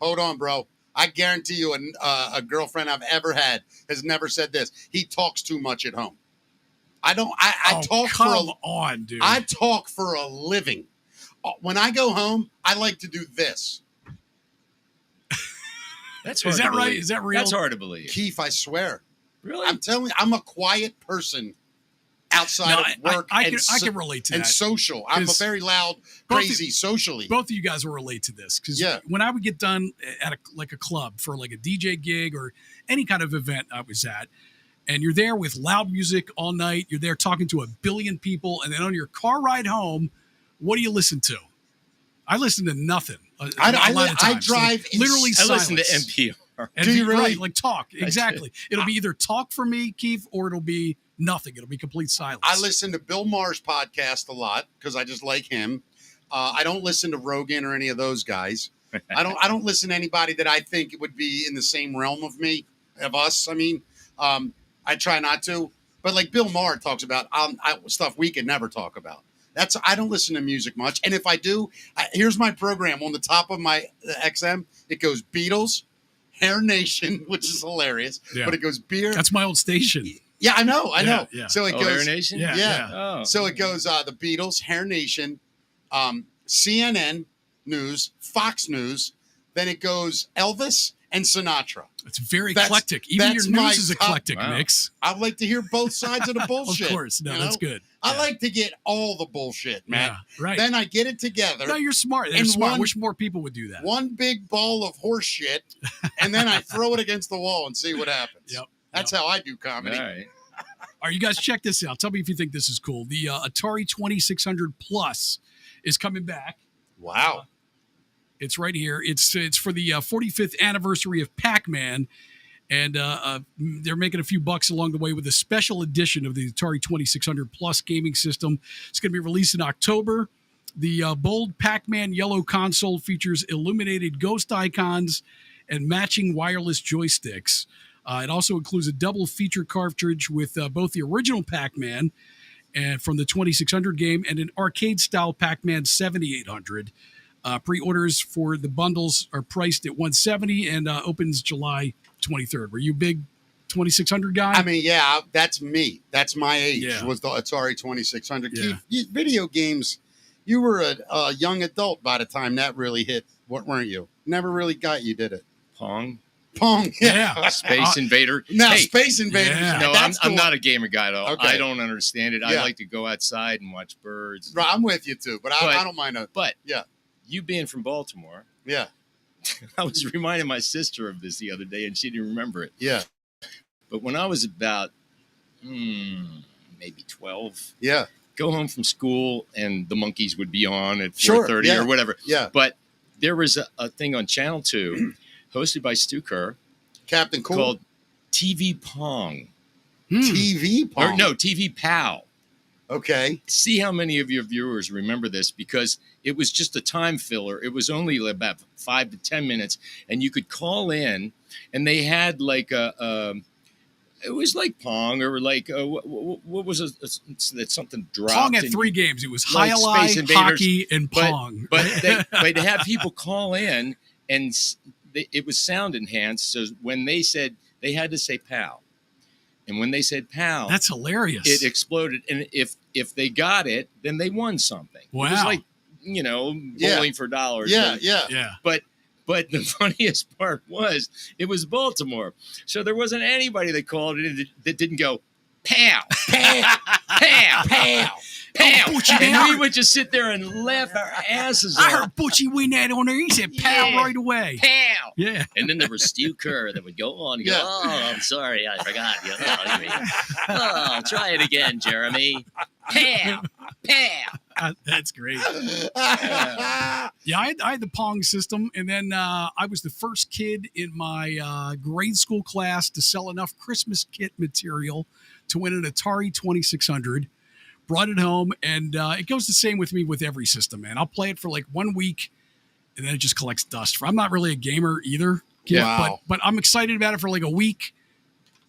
Hold on, bro. I guarantee you a girlfriend I've ever had has never said this. He talks too much at home. I talk dude. I talk for a living. When I go home, I like to do this. That's hard Is that right? Is that real? That's hard to believe. Keith, I swear. Really? I'm telling you, I'm a quiet person outside of work. I can relate to that. And social. I'm a very loud, crazy socially. Both of you guys will relate to this. Because when I would get done at a club for a DJ gig or any kind of event I was at, and you're there with loud music all night, you're there talking to a billion people, and then on your car ride home, what do you listen to? I listen to nothing. I drive literally silence. I listen to NPR. Do you really? Right, talk. Exactly. It'll be either talk for me, Keith, or it'll be nothing. It'll be complete silence. I listen to Bill Maher's podcast a lot because I just like him. I don't listen to Rogan or any of those guys. I don't listen to anybody that I think would be in the same realm of us. I mean, I try not to. But like Bill Maher talks about stuff we could never talk about. I don't listen to music much. And if I do, here's my program on the top of my XM. It goes Beatles, Hair Nation, which is hilarious. Yeah. But it goes beer. That's my old station. Yeah, I know. Yeah. So it goes Hair Nation? Yeah. Oh. So it goes the Beatles, Hair Nation, CNN News, Fox News. Then it goes Elvis, and Sinatra. It's very That's- eclectic. Even your that's my news is top- eclectic, Wow. Mix. I like to hear both sides of the bullshit. Of course. No, you that's know? good. I Yeah. like to get all the bullshit, man. Yeah, right. Then I get it together. No, you're smart. They're And smart. I one- wish more people would do that. One big ball of horse shit, and then I throw it against the wall and see what happens. Yep. That's how I do comedy. All right. All right, you guys check this out. Tell me if you think this is cool. The Atari 2600 Plus is coming back. Wow. It's right here. It's for the 45th anniversary of Pac-Man, and they're making a few bucks along the way with a special edition of the Atari 2600 Plus gaming system. It's going to be released in October. The bold Pac-Man yellow console features illuminated ghost icons and matching wireless joysticks. It also includes a double feature cartridge with both the original Pac-Man and from the 2600 game and an arcade-style Pac-Man 7800. Pre-orders for the bundles are priced at $170 and opens July 23rd. Were you a big 2600 guy? I mean, yeah, that's me. That's my age. Yeah. Was the Atari 2600. Yeah. Video games. You were a young adult by the time that really hit. What weren't you? Never really got you, did it? Pong, Pong. Yeah. Space Invader. Now, Hey, Space Invaders. Yeah. no, that's I'm the not one. a gamer guy at all. Okay. I don't understand it. I Yeah. like to go outside and watch birds. Right, I'm with you too, but But- I don't mind a. But Yeah. you being from Baltimore, Yeah. I was reminding my sister of this the other day, and she didn't remember it. Yeah. But when I was about maybe 12, Yeah. go home from school, and the Monkees would be on at Sure, 4:30 yeah. or whatever. Yeah. But there was a thing on Channel 2, hosted by Stu Kerr, Captain Cool. called TV Pong. TV Pong. Or no, TV Pow. Okay. See how many of your viewers remember this, because it was just a time filler. It was only about 5 to 10 minutes, and you could call in, and they had like it was like Pong, or like what was it? That something dropped. Pong had and 3 games. It was Like High Space Invaders, hockey, and but- Pong. But they'd have people call in, and it was sound enhanced. So when they said, they had to say "pow," and when they said "pow," That's hilarious. it exploded. And if they got it, then they won something. It was Wow. like, Yeah. bowling for dollars. Yeah. And- Yeah. yeah. But the funniest part was, it was Baltimore, so there wasn't anybody that called in that didn't go "pow, pow, pow, pow, pow," Butchie, man, and we would just sit there and laugh our asses I off. heard Butchie win that on there. He said pow Yeah. right away. Pow. Yeah. And then there was Stu Kerr that would go on and go, Yeah. "Oh, I'm sorry, I forgot. Oh, try it again, Jeremy. Pow, pow." That's great. Yeah, I had the Pong system, and then I was the first kid in my grade school class to sell enough Christmas kit material to win an Atari 2600. Brought it home, and it goes the same with me with every system, man. I'll play it for like 1 week, and then it just collects dust. I'm not really a gamer either, kid, Wow. but I'm excited about it for like a week,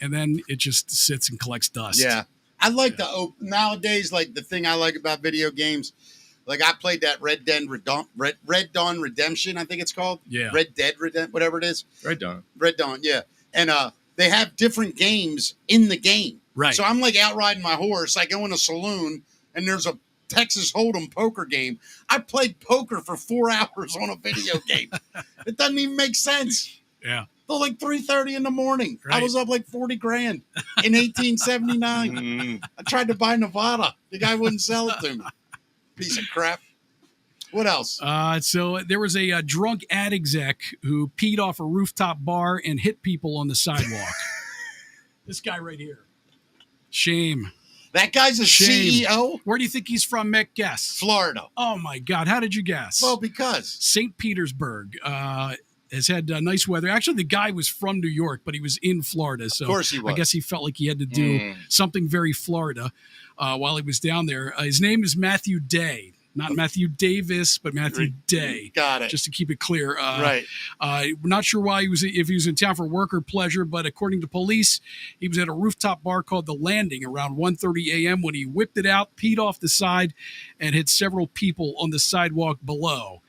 and then it just sits and collects dust. Yeah. I like nowadays, like the thing I like about video games, like I played that Red Dawn Redemption, I think it's called. Yeah. Red Dead Redemption, whatever it is. Right, Don. Red Dawn, yeah. And they have different games in the game. Right. So I'm like out riding my horse. I go in a saloon and there's a Texas Hold'em poker game. I played poker for 4 hours on a video game. It doesn't even make sense. Yeah. Till like 3:30 in the morning. I Right. was up like 40 grand in 1879. Mm, I tried to buy Nevada. The guy wouldn't sell it to me. Piece of crap. What else? So there was a drunk ad exec who peed off a rooftop bar and hit people on the sidewalk. This guy right here. Shame. That guy's a Shame. CEO? Where do you think he's from, Mick? Guess. Florida. Oh, my God. How did you guess? Well, because. St. Petersburg has had nice weather. Actually, the guy was from New York, but he was in Florida. So Of course he was. I guess he felt like he had to do something very Florida while he was down there. His name is Matthew Day. Not Matthew Davis, but Matthew Day. Got it. Just to keep it clear. Right. We're not sure why if he was in town for work or pleasure, but according to police, he was at a rooftop bar called The Landing around 1:30 a.m. when he whipped it out, peed off the side, and hit several people on the sidewalk below.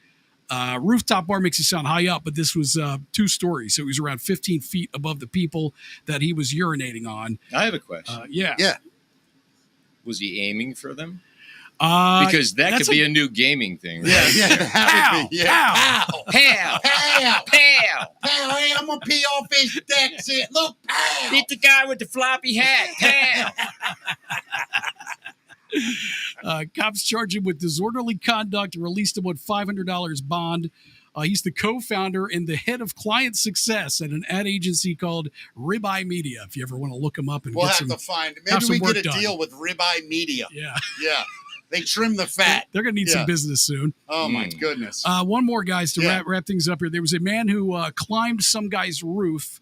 Rooftop bar makes it sound high up, but this was 2 stories, so he was around 15 feet above the people that he was urinating on. I have a question. Yeah. Yeah. Was he aiming for them? Because that that's could be a new gaming thing, right? Yeah, that would be. Yeah. Pow. Pow. Pow! Pow. Pow! Pow. Hey, I'm going to pee off his deck. Look, pow. Hit the guy with the floppy hat. Pow! Cops charged him with disorderly conduct and released him on $500 bond. He's the co-founder and the head of client success at an ad agency called Ribeye Media. If you ever want to look him up and We'll get have some, to find. have Maybe some we work get a done. deal with Ribeye Media. Yeah, Yeah. They trim the fat. they're going to need some Yeah. business soon. Oh, my goodness. One more, guys, to Yeah. wrap things up here. There was a man who climbed some guy's roof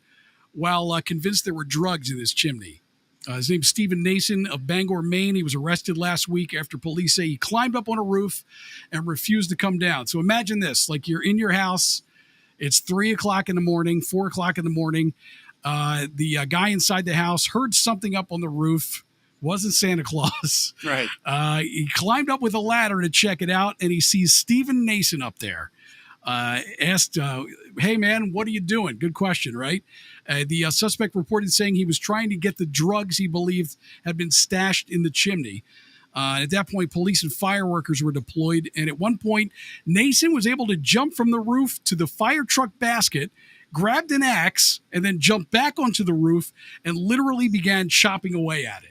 while convinced there were drugs in his chimney. His name's Stephen Nason of Bangor, Maine. He was arrested last week after police say he climbed up on a roof and refused to come down. So imagine this, like you're in your house. It's 3 o'clock in the morning, 4 o'clock in the morning. The guy inside the house heard something up on the roof. Wasn't Santa Claus. Right. He climbed up with a ladder to check it out, and he sees Stephen Nason up there. Asked, hey, man, what are you doing? Good question, right? The suspect reported saying he was trying to get the drugs he believed had been stashed in the chimney. At that point, police and fire workers were deployed. And at one point, Nason was able to jump from the roof to the fire truck basket, grabbed an axe, and then jumped back onto the roof and literally began chopping away at it.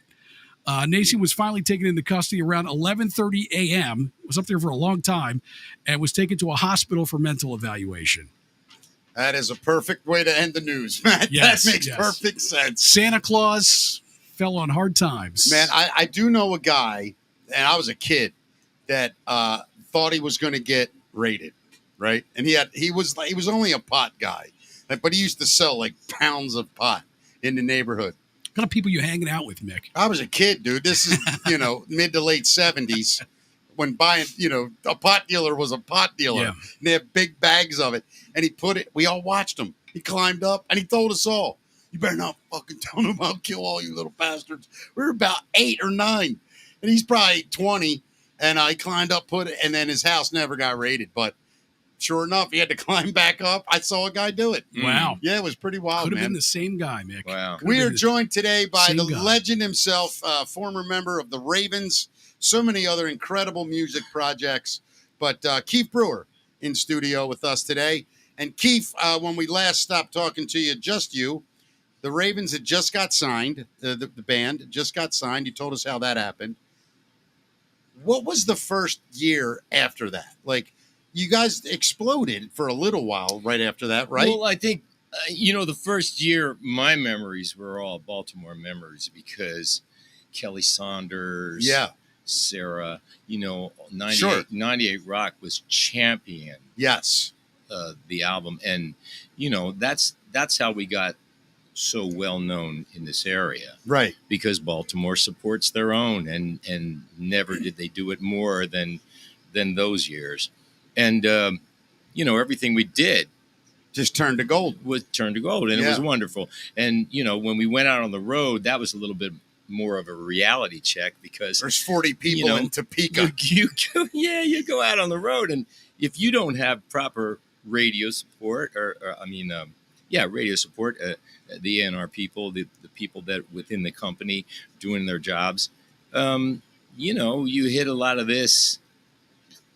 Nason was finally taken into custody around 11:30 a.m. Was up there for a long time and was taken to a hospital for mental evaluation. That is a perfect way to end the news, Matt. Yes, that makes yes. perfect sense. Santa Claus fell on hard times. Man, I do know a guy, and I was a kid, that thought he was going to get raided, right? And he was only a pot guy, but he used to sell like pounds of pot in the neighborhood. What kind of people you hanging out with, Mick? I was a kid, dude. This is, mid to late 70s when buying, a pot dealer was a pot dealer. Yeah. And they had big bags of it. And we all watched him. He climbed up and he told us all, you better not fucking tell them I'll kill all you little bastards. We were about 8 or 9. And he's probably 20. And he climbed up, and then his house never got raided. But sure enough, he had to climb back up. I saw a guy do it. Wow. Yeah, it was pretty wild, Could have man. been the same guy, Mick. Wow. Could have We been are the- joined today by same the guy. legend himself, former member of the Ravens, so many other incredible music projects. But Kyf Brewer in studio with us today. And Kyf, when we last stopped talking to you, just you, the Ravens had just got signed. The band just got signed. You told us how that happened. What was the first year after that? Like, you guys exploded for a little while right after that, right? Well, I think, the first year, my memories were all Baltimore memories because Kelly Saunders, Yeah. Sarah, 98, Sure. 98 Rock was champion Yes. the album. And, that's how we got so well known in this area. Right. Because Baltimore supports their own, and never did they do it more than those years. And everything we did Just turned to gold. was turned to gold, and it was wonderful. And when we went out on the road, that was a little bit more of a reality check because There's 40 people in Topeka. you go out on the road, and if you don't have proper radio support radio support, the A&R people, the people that within the company doing their jobs, you hit a lot of this.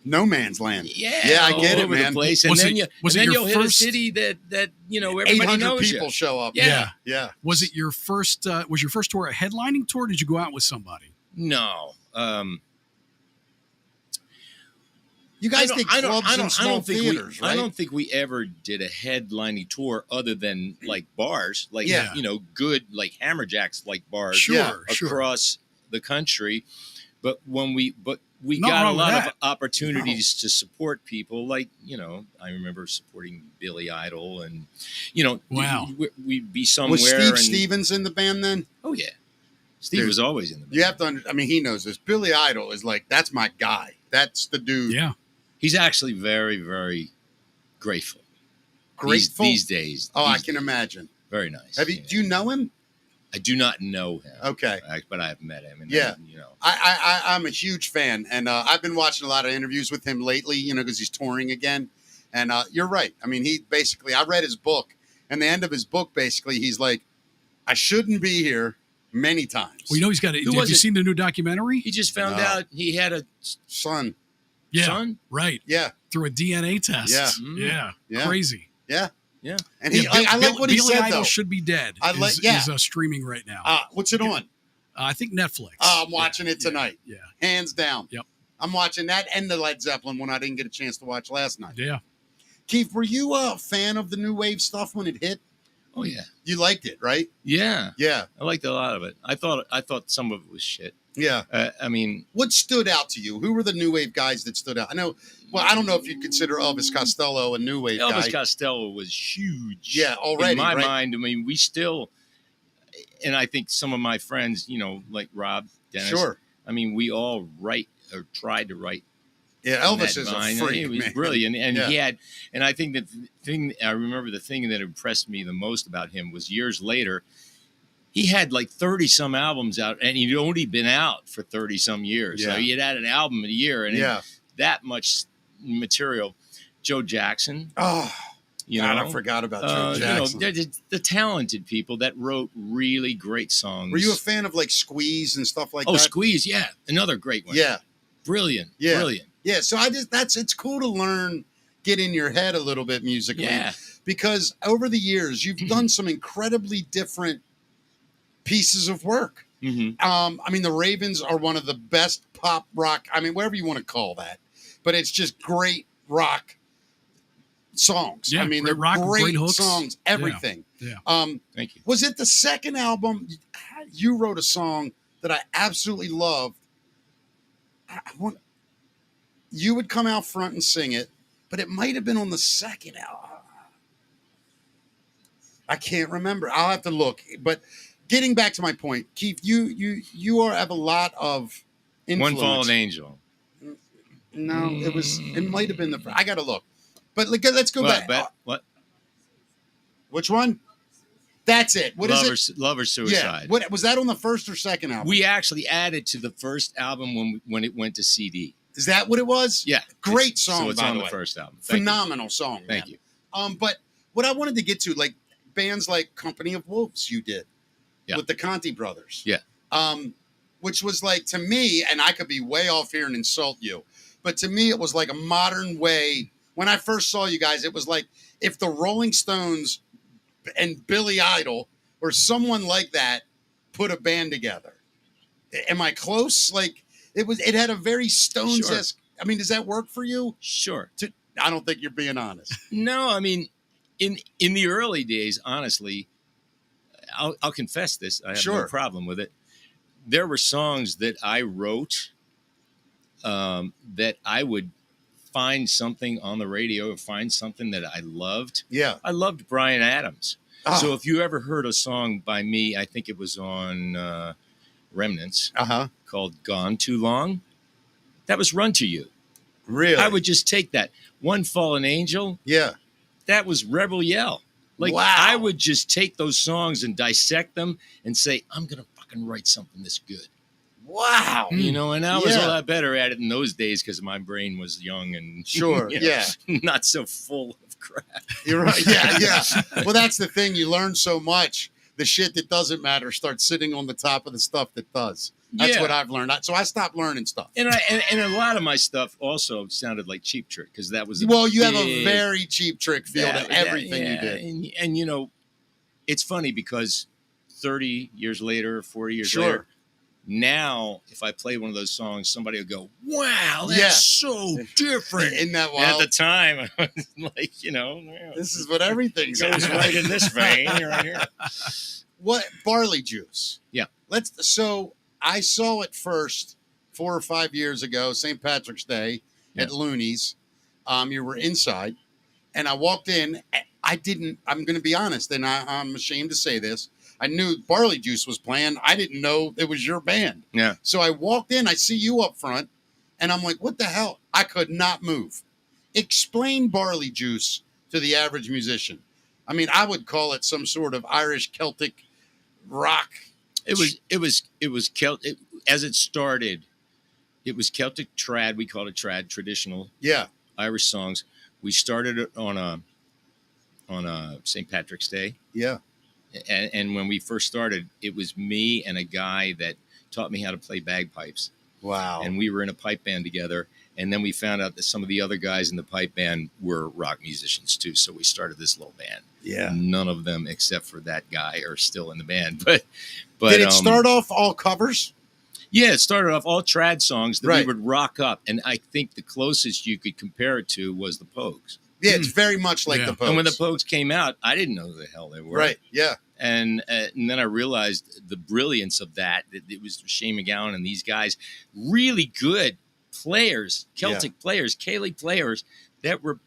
No man's land. Yeah, I all get it, over man. the place, and Was then it your you'll hit a first- city that everybody 800 knows people you. show up. Yeah. Yeah. Was it your first? Was your first tour a headlining tour? Or did you go out with somebody? No, You guys did clubs and small think theaters, right? I don't think we ever did a headlining tour other than like bars, like Yeah. good like Hammerjacks like bars Sure. across the country. But we Nothing got a wrong with lot of that. opportunities to support people. Like I remember supporting Billy Idol, and Wow. we'd be somewhere. Was Steve and, Stevens in the band then? Oh yeah, Steve Dude, was always in the band. You have to he knows this. Billy Idol is like, that's my guy. That's the dude. Yeah. He's actually very, very grateful. Grateful. These days. I these can days. imagine. Very nice. Do you know him? I do not know him. Okay. But I've met him. And Yeah. I'm a huge fan, and I've been watching a lot of interviews with him lately, because he's touring again. And you're right. I mean, I read his book, and the end of his book, basically, he's like, I shouldn't be here, many times. Well, you know he's got. Have you seen the new documentary? He just found No. out he had a Son. Yeah, son. right. Yeah. Through a DNA test. Yeah. Yeah, Yeah. crazy. Yeah. Yeah. And he, Yeah, I like what he Billy said, Idol though. should be dead. Is streaming right now. What's it on? I think Netflix. I'm watching it tonight. Yeah. Hands down. Yep. I'm watching that and the Led Zeppelin one I didn't get a chance to watch last night. Yeah. Keith, were you a fan of the new wave stuff when it hit? Oh yeah. You liked it, right? Yeah. Yeah. I liked a lot of it. I thought some of it was shit. Yeah. I mean, What stood out to you? Who were the new wave guys that stood out? I know. Well, I don't know if you'd consider Elvis Costello a new wave Elvis guy. Costello was huge. Yeah, already, in my right? mind. I mean, we still, and I think some of my friends, like Rob, Dennis. Sure. I mean, we all write or tried to write. Yeah, Elvis that is vine. a freak. He was man. brilliant, and Yeah. he had. And I think that I remember the thing that impressed me the most about him was years later. He had like 30 some albums out, and he'd only been out for 30 some years. Yeah. So he had an album a year, and Yeah. that much material. Joe Jackson, Oh, you God, know, I forgot about Joe Jackson. they're the talented people that wrote really great songs. Were you a fan of like Squeeze and stuff like Oh, that? Squeeze, yeah, another great one. Yeah. Brilliant, Yeah. brilliant. Yeah. So it's cool to learn, get in your head a little bit musically. Yeah. Because over the years, you've done some incredibly different pieces of work. Mm-hmm. I mean, the Ravens are one of the best pop rock, I mean, whatever you want to call that, but it's just great rock songs. Yeah, I mean, great they're rock, great great hooks. songs, everything. Yeah. Thank you. Was it the second album? You wrote a song that I absolutely loved. You would come out front and sing it, but it might have been on the second album. I can't remember. I'll have to look. But getting back to my point, Keith, you have a lot of influence. One Fallen Angel. No, it might have been I got to look. But let's go back. What? Which one? That's it. What is it? Love or Suicide. Yeah. What was that on the first or second album? We actually added to the first album when it went to CD. Is that what it was? Yeah. Great song, So it's by on the the way. first album. Thank you. Phenomenal song. Thank man. you. But what I wanted to get to, like bands like Company of Wolves, you did with the Conti brothers. Yeah. Which was like, to me, and I could be way off here and insult you, but to me, it was like a modern way. When I first saw you guys, it was like if the Rolling Stones and Billy Idol or someone like that put a band together. Am I close? Like it had a very Stones-esque. Sure. I mean, does that work for you? Sure. I don't think you're being honest. No, I mean, in the early days, honestly, I'll confess this. I have no problem with it. There were songs that I wrote that I would find something on the radio or find something that I loved. Yeah. I loved Bryan Adams. Oh. So if you ever heard a song by me, I think it was on Remnants called Gone Too Long. That was Run to You. Really? I would just take that. One Fallen Angel. Yeah. That was Rebel Yell. Like, wow. I would just take those songs and dissect them and say, I'm going to fucking write something this good. Wow. You know, and I was a lot better at it in those days because my brain was young and not so full of crap. You're right. Yeah. Well, that's the thing. You learn so much. The shit that doesn't matter starts sitting on the top of the stuff that does. That's what I've learned. So I stopped learning stuff. And a lot of my stuff also sounded like Cheap Trick because that was you have a very Cheap Trick feel to everything you did. And you know, it's funny because 30 years later, 40 years later, now if I play one of those songs, somebody will go, "Wow, that's so different." Isn't that wild? At the time, I was like, this is what everything's goes right in this vein right here. What barley juice? Yeah. So I saw it first 4 or 5 years ago, St. Patrick's Day at Looney's. You were inside, and I walked in. I'm going to be honest, and I'm ashamed to say this. I knew Barley Juice was playing. I didn't know it was your band. Yeah. So I walked in. I see you up front, and I'm like, what the hell? I could not move. Explain Barley Juice to the average musician. I mean, I would call it some sort of Irish Celtic rock. It was Celtic as it started. It was Celtic trad. We called it trad, traditional Irish songs. We started it on a St. Patrick's Day. Yeah. And when we first started, it was me and a guy that taught me how to play bagpipes. Wow. And we were in a pipe band together. And then we found out that some of the other guys in the pipe band were rock musicians too. So we started this little band. Yeah. None of them, except for that guy, are still in the band. But did it start off all covers? Yeah, it started off all trad songs that Right. we would rock up. And I think the closest you could compare it to was the Pogues. Yeah, it's very much like Yeah. the Pogues. And when the Pogues came out, I didn't know who the hell they were. Right. Yeah. And then I realized the brilliance of that it was Shane MacGowan and these guys, really good players, Celtic players, Cayley players that were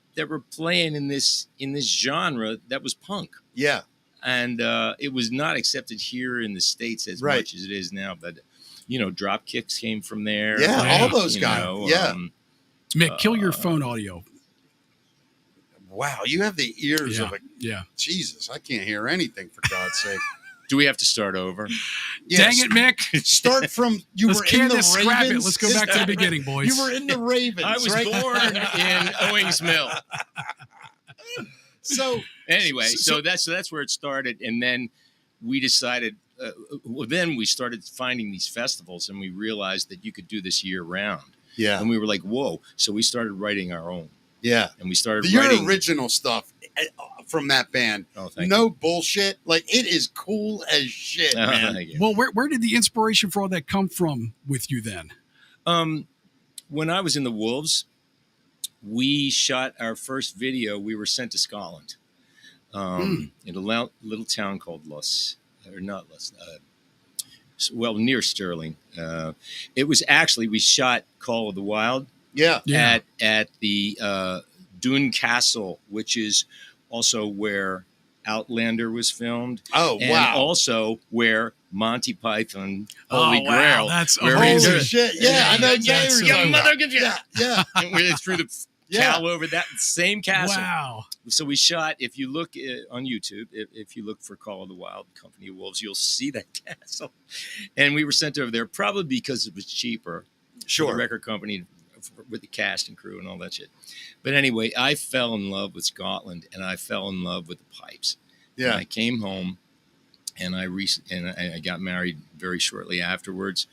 playing in this genre that was punk. Yeah. And it was not accepted here in the States as Right. much as it is now. But, Dropkicks came from there. Yeah, all those You guys. know, Yeah. Mick, kill your phone audio. Wow, you have the ears Yeah. of a Yeah. Jesus. I can't hear anything for God's sake. Do we have to start over? Dang it, Mick. Start from you Let's were can in the this, Ravens. scrap it. Let's go back to the beginning, boys. You were in the Ravens. I was right? born in Owings Mill. So Anyway, so that's where it started, and then we decided. Then we started finding these festivals, and we realized that you could do this year round. yeah, And we were like, "Whoa!" So we started writing our own, yeah. and we started Your writing. original stuff from that band, Oh, thank no bullshit. Like it is cool as shit, you. Oh, man. thank you. Well, where did the inspiration for all that come from with you then? When I was in the Wolves, we shot our first video. We were sent to Scotland, in a little town called near Stirling. It was actually, we shot Call of the Wild Yeah, Yeah. at the Doon Castle, which is also where Outlander was filmed. Oh, and wow. also where Monty Python, Holy Oh, wow, Grail. that's where amazing. holy shit. Yeah, I know exactly what so you're talking Your about. mother gives you Yeah, yeah, and we threw the Yeah. cow over that same castle. Wow. So we shot, if you look on YouTube, if you look for Call of the Wild, Company of Wolves, you'll see that castle. And we were sent over there probably because it was cheaper. For the sure. record company with the cast and crew and all that shit. But anyway, I fell in love with Scotland, and I fell in love with the pipes. And Yeah, I came home, and I got married very shortly afterwards.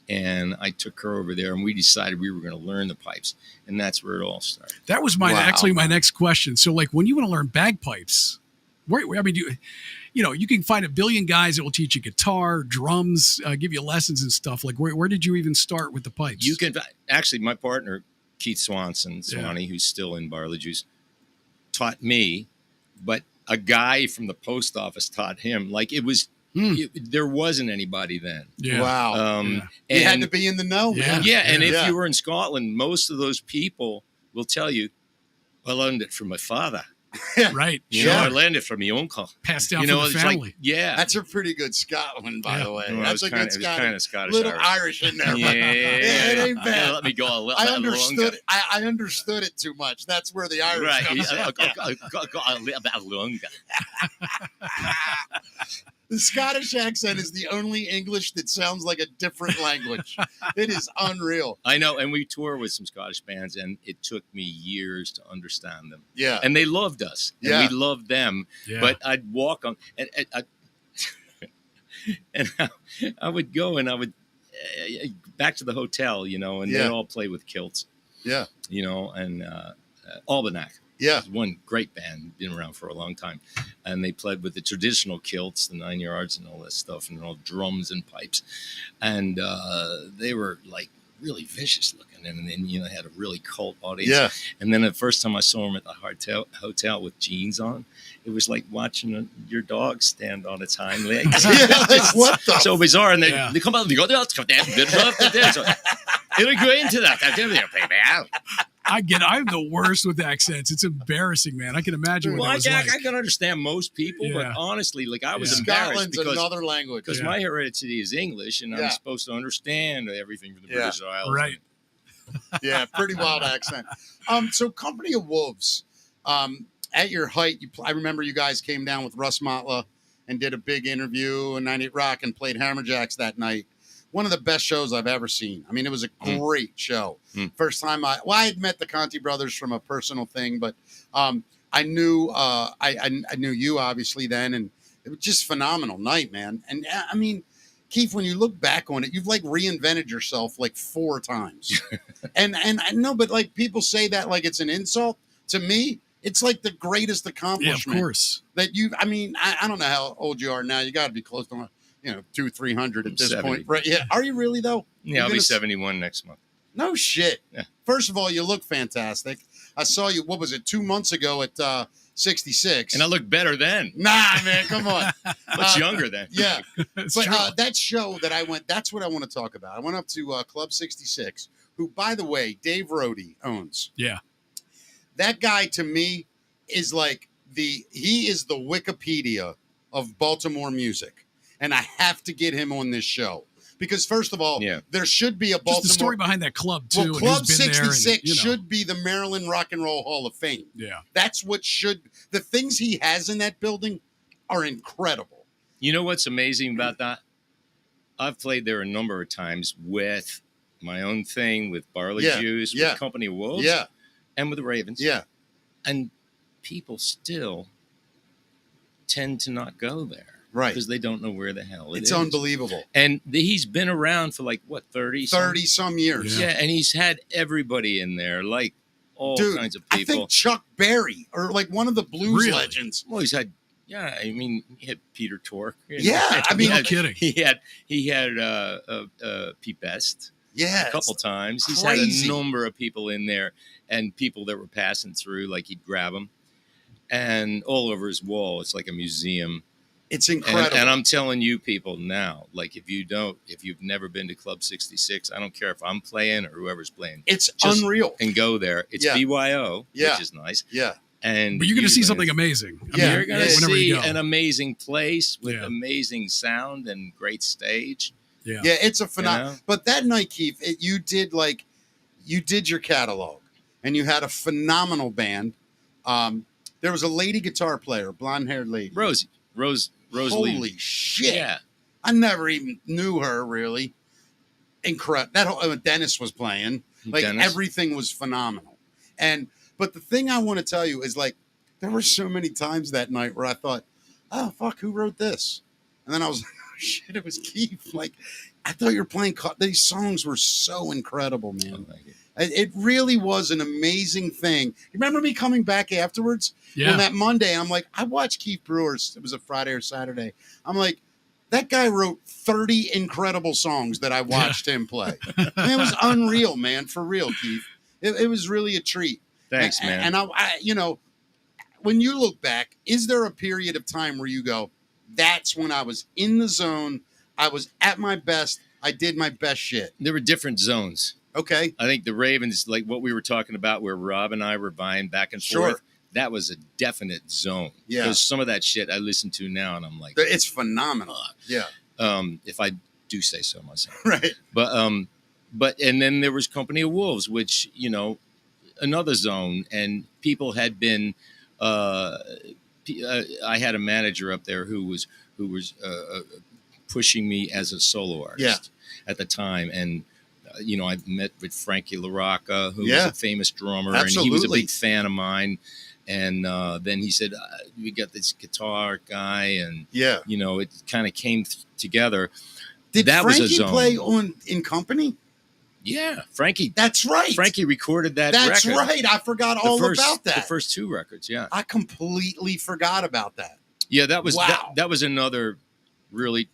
And I took her over there, and we decided we were going to learn the pipes, and that's where it all started. That was Wow. actually my next question. So, like, when you want to learn bagpipes, I mean, you can find a billion guys that will teach you guitar, drums, give you lessons and stuff. Like, where did you even start with the pipes? You can actually, my partner Keith Swanee, who's still in Barley Juice, taught me, but a guy from the post office taught him. Like it was, there wasn't anybody then. Yeah. wow. Yeah. You had And- to be in the know, man. Yeah, and if Yeah. you were in Scotland, most of those people will tell you, "I learned it from my father. Right. You Sure. know, I learned it from my uncle." Passed down You know, from the it's family. like, yeah, That's a pretty good Scotland, by Yeah. the way. Well, That's a good it was kind Scotland. of Scottish. Little Irish. Irish in there. Yeah, it ain't bad. Let me go a little. I understood it. I understood it too much. That's where the Irish Right, comes in. got a little bit longer. The Scottish accent is the only English that sounds like a different language. It is unreal. I know, and we tour with some Scottish bands, and it took me years to understand them. Yeah. And they loved us, and Yeah. we loved them. Yeah. But I'd walk on, and I would go, and I would back to the hotel, and Yeah. they'd all play with kilts, Yeah. and Almanac. Yeah. was one great band, been around for a long time, and they played with the traditional kilts, the 9 yards, and all that stuff, and all drums and pipes, and they were like really vicious looking, and then had a really cult audience. Yeah. And then the first time I saw them at the hotel with jeans on, it was like watching your dog stand on its hind legs. Yeah, like, what the So bizarre, and Yeah. they come out, they go, so, it'll go into that. I'm the worst with accents. It's embarrassing, man. I can imagine what Well, that was like. I can understand most people, Yeah. but honestly, like I was Yeah. embarrassed Scotland's because another language. Yeah. my heredity is English, and Yeah. I'm supposed to understand everything from the Yeah. British Isles. Right. Yeah, pretty wild accent. So Company of Wolves, at your height, I remember you guys came down with Russ Motla and did a big interview and 98 Rock and played Hammerjacks that night. One of the best shows I've ever seen. I mean, it was a great show. First time I had met the Conti brothers from a personal thing, but I knew I knew you obviously then, and It was just phenomenal night, man. And I mean, Keith, when you look back on it, you've like reinvented yourself like 4 times. and I know, but like people say that like it's an insult. To me, it's like the greatest accomplishment. Yeah, of course. That I mean, I don't know how old you are now. You got to be close to, 200-300 at this 70. point. Right? Yeah. Are you really though? Yeah, I'll be 71 next month. No shit. Yeah. First of all, you look fantastic. I saw you, what was it, 2 months ago at 66. And I look better then. Nah, man, come on. Much younger then. Yeah. It's But true. that show that I went, that's what I want to talk about. I went up to Club 66, who, by the way, Dave Rohde owns. Yeah. That guy, to me, is like he is the Wikipedia of Baltimore music. And I have to get him on this show. Because, first of all, there should be a Baltimore... Just the story behind that club, too. Well, Club and who's been 66 there and, should be the Maryland Rock and Roll Hall of Fame. Yeah. That's what should... The things he has in that building are incredible. You know what's amazing about that? I've played there a number of times with my own thing, with Barley Juice, with Company of Wolves, and with the Ravens. Yeah. And people still tend to not go there. Right. Because they don't know where the hell it is. It's unbelievable. And he's been around for like, what, 30? 30-some years. Yeah, and he's had everybody in there, like all kinds of people. I think Chuck Berry, or like one of the blues legends. Well, he's had, I mean, he had Peter Tork. Yeah, I mean, no kidding. He had Pete Best. Yeah, a couple times. He's crazy. had a number of people in there, and people that were passing through, like he'd grab them, and all over his wall, it's like a museum. It's incredible. And I'm telling you people now, like if you've never been to Club 66, I don't care if I'm playing or whoever's playing. It's unreal. And go there. It's BYO, which is nice. Yeah. But you're going to see something amazing. I mean, you're going to see an amazing place with amazing sound and great stage. Yeah, it's a phenomenal. But that night, Keith, you did your catalog, and you had a phenomenal band. There was a lady guitar player, blonde-haired lady. Rose Holy Lee. shit. Yeah. I never even knew her, really. Incredible. That whole Dennis was playing. Like, everything was phenomenal. But the thing I want to tell you is, like, there were so many times that night where I thought, oh, fuck, who wrote this? And then I was like, oh, shit, it was Keith. Like, I thought you were playing. These songs were so incredible, man. It really was an amazing thing. You remember me coming back afterwards? Yeah. On that Monday, I'm like, I watched Kyf Brewer. It was a Friday or Saturday. I'm like, that guy wrote 30 incredible songs that I watched him play. And it was unreal, man. For real, Keith. It was really a treat. Thanks, man. And I, when you look back, is there a period of time where you go, that's when I was in the zone, I was at my best, I did my best shit? There were different zones. Okay. I think the Ravens, like what we were talking about, where Rob and I were buying back and forth, that was a definite zone. Yeah. Because some of that shit I listen to now, and I'm like, it's phenomenal. Yeah. If I do say so myself. Right. But and then there was Company of Wolves, which another zone, and people had been. I had a manager up there who was pushing me as a solo artist at the time, and. I met with Frankie LaRocca, who was a famous drummer, and he was a big fan of mine. And then he said, we got this guitar guy, and, it kind of came together. Did that Frankie was a zone. Play in Company? Yeah, Frankie. That's right. Frankie recorded that That's record. right. I forgot about that. The first 2 records, yeah. I completely forgot about that. Yeah, that was that was another really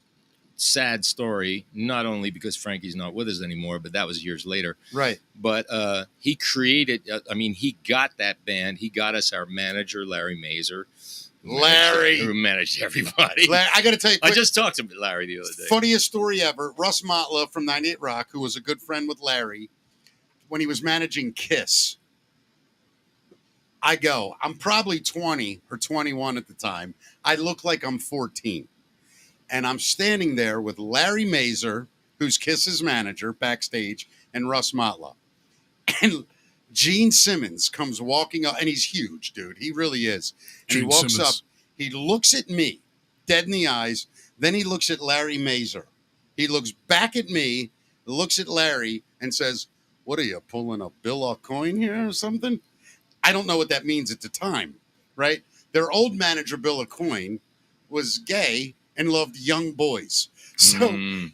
sad story, not only because Frankie's not with us anymore, but that was years later. Right. But he created, he got that band. He got us our manager, Larry Mazer. Who managed everybody. I got to tell you, I just talked to Larry the other day. Funniest story ever. Russ Motla from 98 Rock, who was a good friend with Larry, when he was managing Kiss, I'm probably 20 or 21 at the time. I look like I'm 14. And I'm standing there with Larry Mazer, who's Kiss's manager, backstage, and Russ Motla. And Gene Simmons comes walking up, and he's huge, dude. He really is. And he walks up. He looks at me, dead in the eyes. Then he looks at Larry Mazer. He looks back at me, looks at Larry, and says, what are you, pulling a Bill O'Coin here or something? I don't know what that means at the time, right? Their old manager, Bill O'Coin, was gay and loved young boys. So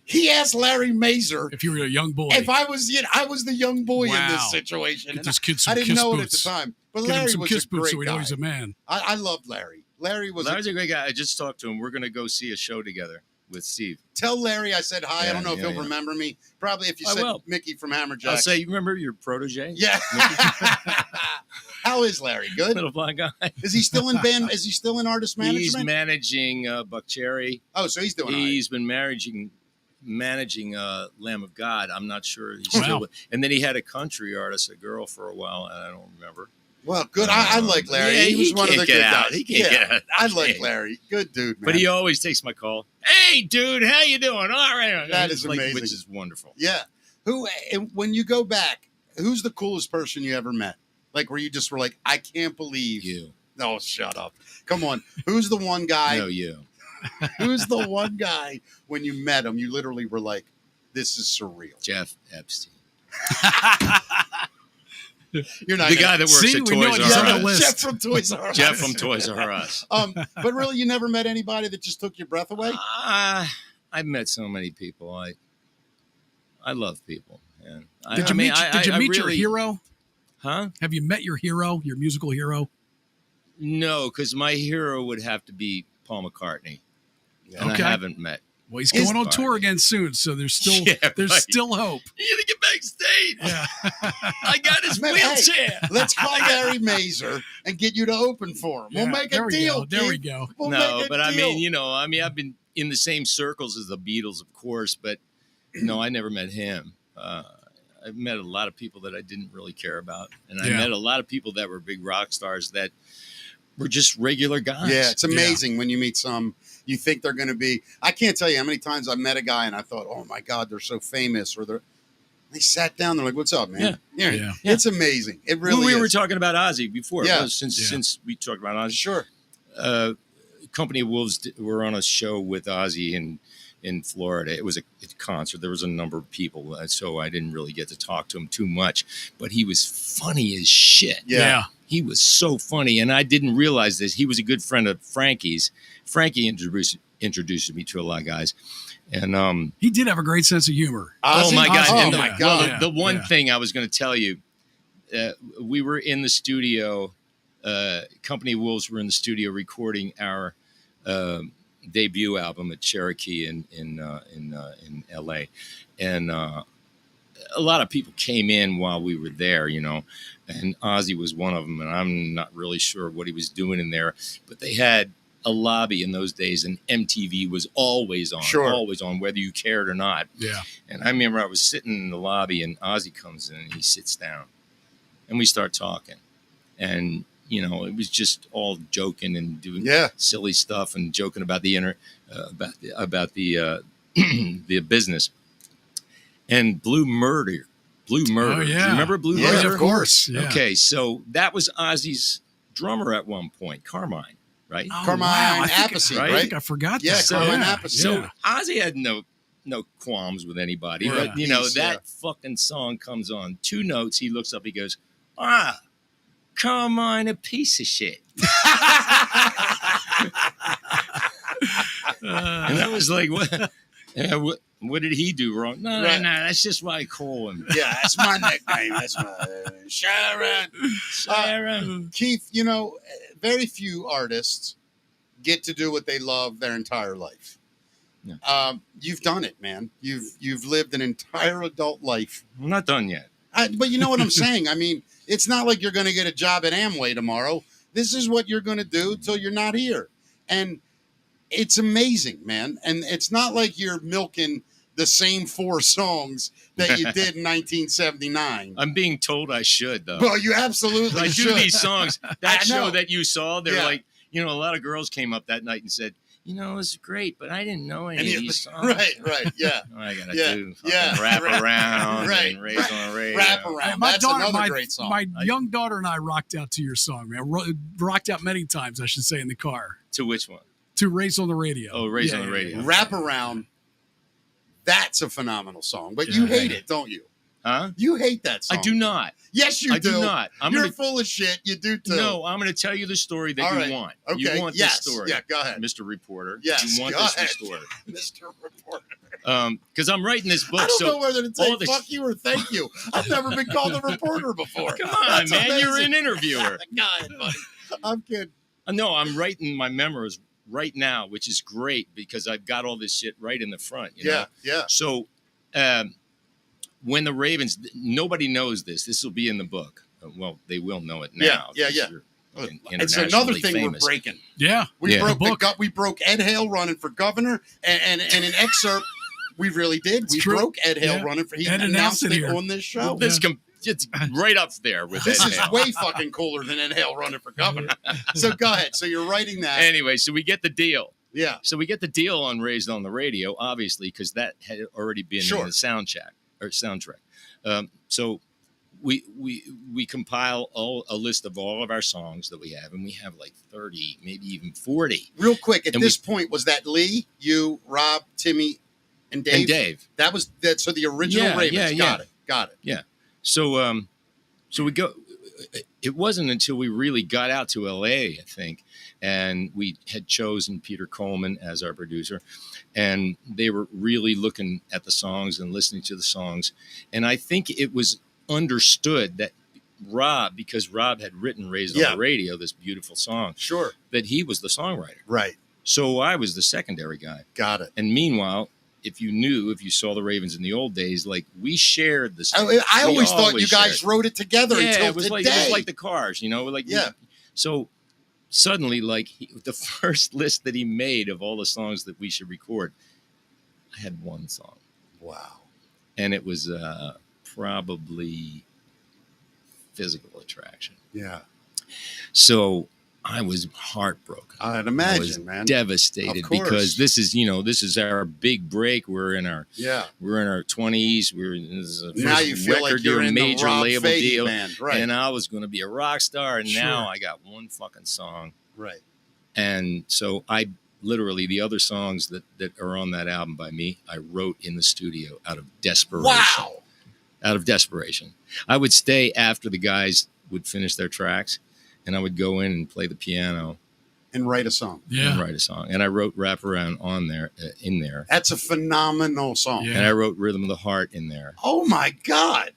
he asked Larry Mazer if you were a young boy. if I was, I was the young boy in Wow. this situation. Get this kid some I didn't kiss know boots. it at the time, but Get him Larry some was kiss a boots great so we know guy. he's a man. I loved Larry. Larry's a great guy. I just talked to him. We're going to go see a show together with Steve. Tell Larry I said hi. I don't know if he'll yeah. remember me. Probably if you I said will. Mickey from Hammerjack. I'll say, you remember your protege? Yeah. How is Larry? Good. Little blind guy. Is he still in band? Is he still in artist management? He's managing Buck Cherry. Oh, so he's doing all right. He's been managing Lamb of God. I'm not sure. He's Wow. still, and then he had a country artist, a girl for a while, and I don't remember. Well, good. I like Larry. Yeah, he was one of can't the good get out. guys. He can't get out. I like Larry. Good dude, man. But he always takes my call. Hey, dude, how you doing? All right. That is like, amazing. Which is wonderful. Yeah. When you go back, who's the coolest person you ever met? Like where you just were like, I can't believe You. Oh, shut up. Come on. Who's the one guy? No, you. Who's the one guy when you met him, you literally were like, this is surreal. Jeff Epstein. You're not The gonna- guy that works See, at we know Toys he's on R the Us. list. Jeff from Toys R Us. Jeff from Toys R Us. But really, you never met anybody that just took your breath away? I've met so many people. I love people. Man. Did you meet your really- hero? Huh? Have you met your hero, your musical hero? No, because my hero would have to be Paul McCartney. And Okay. I haven't met. Well, he's going on tour again soon, so there's still still hope. You gotta get backstage. Yeah. I got his Man, hey, wheelchair. Let's call Larry Mazer and get you to open for him. We'll Yeah, make there a we deal. go. There we Keith. go. We'll No, make a but deal. I've been in the same circles as the Beatles, of course, but no, I never met him. I've met a lot of people that I didn't really care about, and I met a lot of people that were big rock stars that were just regular guys. Yeah, it's amazing when you meet some. You think they're going to be. I can't tell you how many times I met a guy and I thought, "Oh my God, they're so famous." Or they sat down. They're like, "What's up, man?" Yeah. It's amazing. It really. We is. were talking about Ozzy before. Yeah. Since we talked about Ozzy, Sure. Company of Wolves were on a show with Ozzy in Florida. It was a concert. There was a number of people, so I didn't really get to talk to him too much. But he was funny as shit. Yeah. He was so funny, and I didn't realize this. He was a good friend of Frankie's. Frankie introduced me to a lot of guys, and He did have a great sense of humor. oh my god! Oh And my the, God. well, the one Yeah. thing I was going to tell you, we were in the studio. Company of Wolves were in the studio recording our debut album at Cherokee in L.A. And a lot of people came in while we were there, and Ozzy was one of them. And I'm not really sure what he was doing in there, but they had a lobby in those days, and MTV was always on, always on, whether you cared or not. Yeah. And I remember I was sitting in the lobby, and Ozzy comes in, and he sits down, and we start talking, and it was just all joking and doing silly stuff and joking about the about the the business. And Blue Murder. Oh, yeah. Do you remember Blue Yeah, Murder? of course. Yeah. Okay, so that was Ozzy's drummer at one point, Carmine, right? Oh, Carmine wow. Appice, right? I think I forgot Yeah, that. Carmine yeah. Appice. So Yeah. Ozzy had no qualms with anybody, Yeah. but Peace, that fucking song comes on 2 notes. He looks up, he goes, Carmine, a piece of shit. And I was like, what? What did he do wrong? No, Right. that's just what I call him. Yeah, that's my nickname. That's my Sharon. Sharon. Keith, very few artists get to do what they love their entire life. Yeah. You've done it, man. You've lived an entire adult life. I'm not done yet. But you know what I'm saying? I mean, it's not like you're going to get a job at Amway tomorrow. This is what you're going to do till you're not here. And it's amazing, man. And it's not like you're milking the same 4 songs that you did in 1979. I'm being told I should, though. Well, you absolutely I do should. these songs. That I know. show that you saw, they're Yeah. like, a lot of girls came up that night and said, it's great, but I didn't know any of these songs. Right, yeah. All I gotta Yeah, do yeah. wrap around Right, and raise on a radio. Wrap around. My That's daughter, another my, great song. my young daughter and I rocked out to your song, man. Rocked out many times, I should say, in the car. To which one? To Race on the Radio. Oh, Race on the Radio. Wrap around. That's a phenomenal song, but you hate it, don't you? Huh? You hate that song. I do not. Yes, you I do not. You're full of shit. You do too. No, I'm going to tell you the story that All you right. want. Okay. You want Yes. this story. Yeah, go ahead. Mr. Reporter. Yes, You want go this ahead. story. Mr. Reporter. Because I'm writing this book. I don't so know whether to say all this- fuck you or thank you. I've never been called a reporter before. Come on, That's man. You're amazing. an interviewer. Go ahead, buddy. I'm kidding. No, I'm writing my memoirs right now, which is great because I've got all this shit right in the front. You know? Yeah. So when the Ravens, nobody knows this. This will be in the book. Well, they will know it now. Yeah. because you're It's another internationally thing famous. we're breaking. Yeah. We Yeah. we broke Ed Hale running for governor, and an excerpt. We really did. It's We true. broke Ed Hale Yeah. running for. He Ed announced announced it it here. on this show. It's right up there with This Ed is Hale. way fucking cooler than Ed Hale running for governor. So go ahead. So you're writing that. Anyway, so we get the deal. Yeah. So we get the deal on Raised on the Radio, obviously, because that had already been Sure. in the soundtrack. So we compile a list of all of our songs that we have, and we have like 30, maybe even 40. Real quick, at And this point, was that Lee, you, Rob, Timmy, and Dave? And Dave. That was that. So the original Yeah, Ravens. yeah. Got it. So we go. It wasn't until we really got out to LA, I think, and we had chosen Peter Coleman as our producer, and they were really looking at the songs and listening to the songs, and I think it was understood that because Rob had written "Raised on Yeah. the Radio," this beautiful song, Sure. that he was the songwriter. Right. So I was the secondary guy. Got it. And meanwhile, if you saw the Ravens in the old days, like we shared the stage. I We always thought you guys shared. wrote it together until it was today. like the Cars, like Yeah. So suddenly, the first list that he made of all the songs that we should record, I had one song, Wow. and it was probably Physical Attraction. Yeah. So I was heartbroken. I'd I imagine, was man. devastated Of course. because this is our big break. We're in our Yeah. 20s. This is the Now first you feel like record you're deal, in major the Rob label Fahey deal, band, right? and I was going to be a rock star, and now Sure. I got one fucking song. Right. And so I literally, the other songs that are on that album by me, I wrote in the studio out of desperation. Wow. Out of desperation. I would stay after the guys would finish their tracks, and I would go in and play the piano And write a song. Yeah. and write a song. And I wrote Wraparound on there, in there. That's a phenomenal song. Yeah. And I wrote Rhythm of the Heart in there. Oh my God.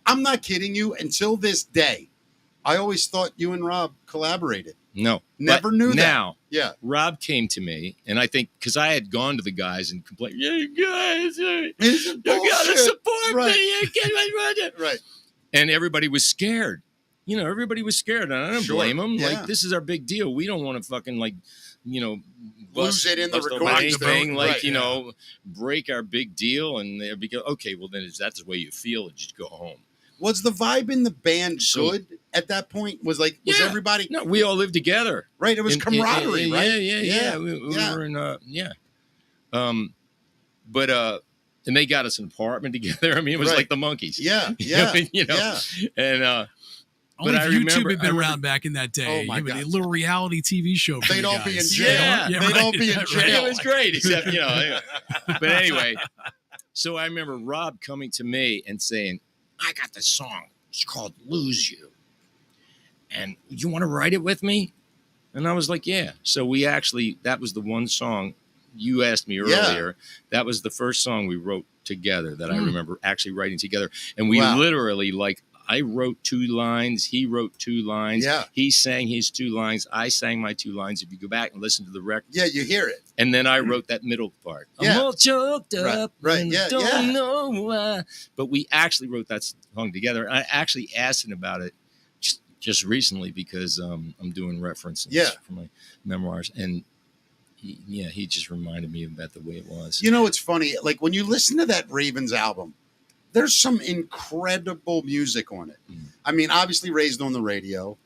I'm not kidding you. Until this day, I always thought you and Rob collaborated. No. Never but knew that. Now, Yeah. Rob came to me, and I think because I had gone to the guys and complained, yeah, you guys, you It's gotta bullshit. support Right. me. You can't- Right. And everybody was scared. Everybody was scared. And I don't Sure. blame them. Yeah. Like, this is our big deal. We don't want to fucking Lose it in the bust a recording mic thing, Right. break our big deal. And they'd be okay, well, then if that's the way you feel, just go home. Was the vibe in the band So- good at that point? Was Yeah. everybody No, we all lived together. right? It was camaraderie, right? Yeah. We were in, and they got us an apartment together. I mean, it was Right. like the Monkees. Yeah. Yeah. Yeah. And, Only But if I YouTube remember- had been I remember- around back in that day. Oh, my You would- God. A little reality TV show for They'd you all be in guys. jail. Yeah. They'd all be in right. jail. it was great, except, but anyway, so I remember Rob coming to me and saying, I got this song. It's called Lose You. And you want to write it with me? And I was like, yeah. So that was the one song you asked me Yeah. earlier. That was the first song we wrote together that I remember actually writing together. And we Wow. literally, I wrote 2 lines. He wrote 2 lines. Yeah. He sang his 2 lines. I sang my 2 lines. If you go back and listen to the record. Yeah, you hear it. And then I wrote that middle part. Yeah. I'm all choked up. Right, and yeah, don't yeah. know why. But we actually wrote that song together. I actually asked him about it just recently because I'm doing references for my memoirs. And he just reminded me about the way it was. You know, it's funny. Like when you listen to that Ravens album, there's some incredible music on it. Mm. I mean, obviously Raised on the Radio.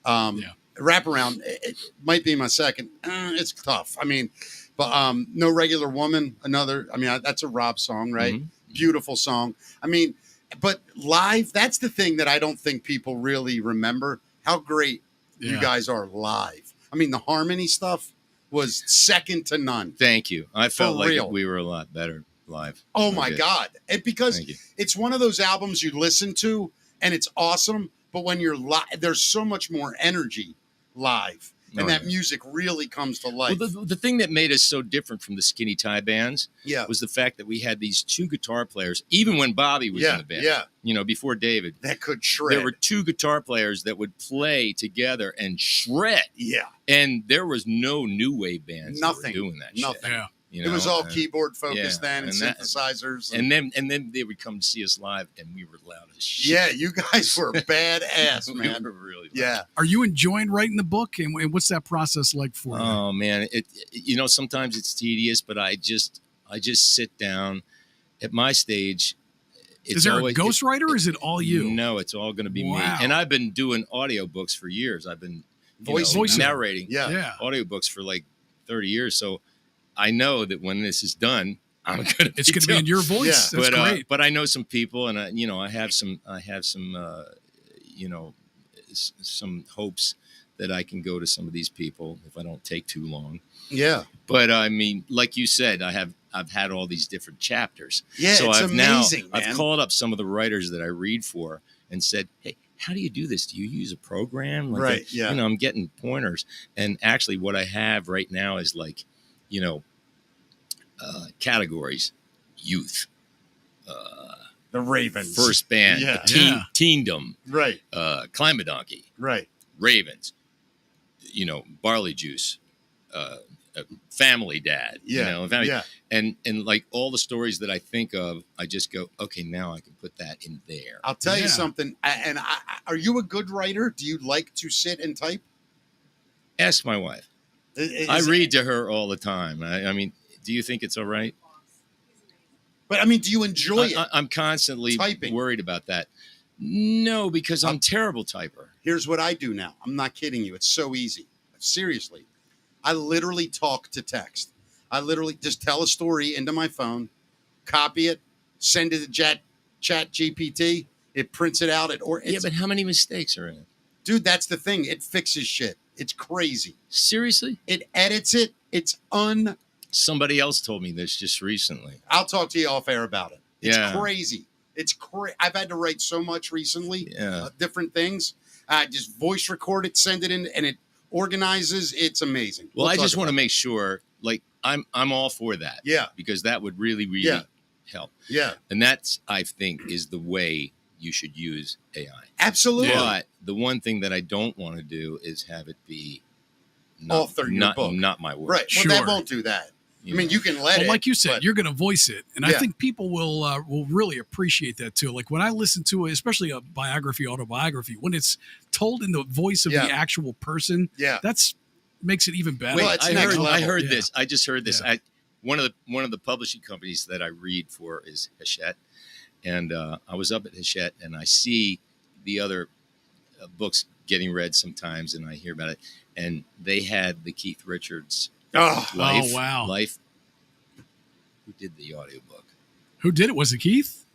Wraparound, it might be my second. It's tough. I mean, but No Regular Woman, that's a Rob song, right? Mhm. Beautiful song. I mean, but live, that's the thing that I don't think people really remember, how great you Yeah. guys are live. I mean, the harmony stuff was second to none. Thank you. I felt like real. we were a lot better live. Oh my Okay. God. Because Thank you. it's one of those albums you listen to and it's awesome, but when you're live, there's so much more energy live. And Oh, that yeah. music really comes to Well, life. the thing that made us so different from the Skinny Tie bands Yeah. was the fact that we had these two guitar players, even when Bobby was in the band. Yeah. You know, before David. That could shred. There were two guitar players that would play together and shred. Yeah. And there was no new wave bands that Nothing. were doing that Nothing. shit. Yeah. You It was all and- keyboard focused yeah, then and and that- synthesizers. And then they would come to see us live, and we were loud as shit. yeah, you guys were badass, we man. were really loud. Yeah. Are you enjoying writing the book, and what's that process like for you? Oh man, you know, sometimes it's tedious, but I just sit down. At my stage, it's Is there always, a ghostwriter, or is it all you? No, it's all going to be me. Wow. And I've been doing audiobooks for years. I've been Voice- narrating Yeah. Yeah. audiobooks for like 30 years. So I know that when this is done, I'm going to It's going to be in your voice. Yeah. That's great. But I know some people, and I have some some hopes that I can go to some of these people if I don't take too long. Yeah. But I mean, like you said, I've had all these different chapters. Yeah, so it's I've amazing, man. I've called up some of the writers that I read for and said, hey, how do you do this? Do you use a program? Like Right, yeah. You know, I'm getting pointers. And actually what I have right now is like, categories: youth, The Ravens. first band, Yeah. Yeah. teendom, Right. Climate Donkey, Right. Ravens, barley juice, family dad, Yeah. family, Yeah. and like all the stories that I think of, I just go, okay, now I can put that in there. I'll tell you Yeah. something. Are you a good writer? Do you like to sit and type? Ask my wife. I read to her all the time. I mean, do you think it's all right? But I mean, do you enjoy it? I'm constantly Typing. worried about that. No, because I'm a terrible typer. Here's what I do now. I'm not kidding you. It's so easy. Seriously. I literally talk to text. I literally just tell a story into my phone, copy it, send it to Chat GPT. It prints it out. Yeah, but how many mistakes are in it? Dude, that's the thing. It fixes shit. It's crazy. Seriously? It edits it. It's Somebody else told me this just recently. I'll talk to you off air about it. It's Yeah. crazy. It's I've had to write so much recently. Yeah. Different things. Just voice record it, send it in, and it organizes. It's amazing. Well, I just want to to. make sure, like, I'm all for that. Yeah. Because that would really, really Yeah. help. Yeah. And that's, I think, is the way you should use AI. Absolutely. But the one thing that I don't want to do is have it be Author your book. not my work. Right. Well, that Sure. won't do that. You I mean, know? you can let Well, it. like you said, but- you're going to voice it, and I Yeah. think people will really appreciate that too. Like when I listen to it, especially a biography, autobiography, when it's told in the voice of Yeah. the actual person, Yeah. that's makes it even better. Wait, Well, it's I next heard level. Yeah. this. I just heard this. Yeah. One of the publishing companies that I read for is Hachette, and I was up at Hachette, and I see the other books getting read sometimes, and I hear about it, and they had the Keith Richards Oh, Life. Oh, wow. Life. Who did the audiobook? Who did it? Was it Keith?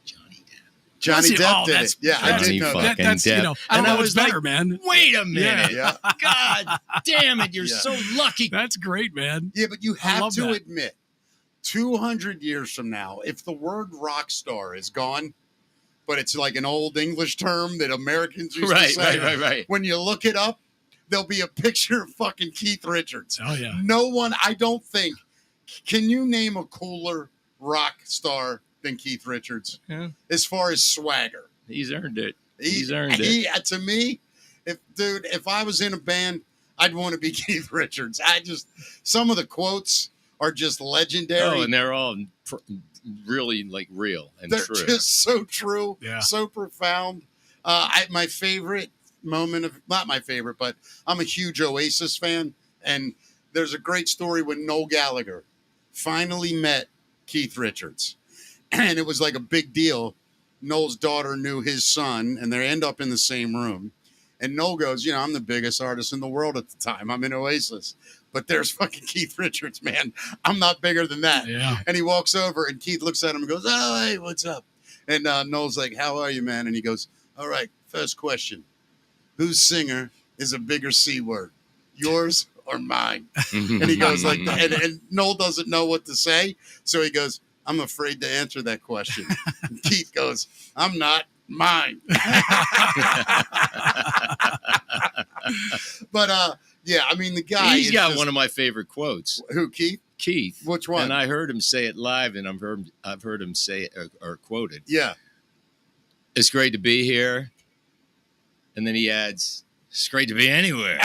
Johnny Depp. Johnny Was it? Depp Oh, did that's- it. Yeah, I that's- did know Johnny that. fucking That's Depp. I don't And I know what's was like, better, man. Wait a minute. Yeah. God damn it. You're Yeah. so lucky. That's great, man. Yeah, but you I have love to that. admit, 200 years from now, if the word rock star is gone, but it's like an old English term that Americans used to Right, say, right. when you look it up, there'll be a picture of fucking Keith Richards. Oh yeah. No one, I don't think, can you name a cooler rock star than Keith Richards Yeah. as far as swagger? He's earned it. He- He's earned it. he, to me, if I was in a band, I'd want to be Keith Richards. Some of the quotes are just legendary. Oh, and they're all really like real and They're true. just so true, Yeah. so profound. My favorite moment of, not my favorite, but I'm a huge Oasis fan. And there's a great story when Noel Gallagher finally met Keith Richards. And it was like a big deal. Noel's daughter knew his son, and they end up in the same room. And Noel goes, I'm the biggest artist in the world at the time. I'm in Oasis. But there's fucking Keith Richards, man. I'm not bigger than that. Yeah. And he walks over, and Keith looks at him and goes, "Oh, hey, what's up?" And Noel's like, "How are you, man?" And he goes, "All right, first question. Whose singer is a bigger C word, yours or mine?" And he goes like that. And Noel doesn't know what to say. So he goes, I'm afraid to answer that question. Keith goes, I'm not. Mine. But yeah, I mean the guy. He's got one of my favorite quotes. Who, Keith? Keith. Which one? And I heard him say it live, and I've heard him say it or quoted. Yeah. It's great to be here. And then he adds, it's great to be anywhere.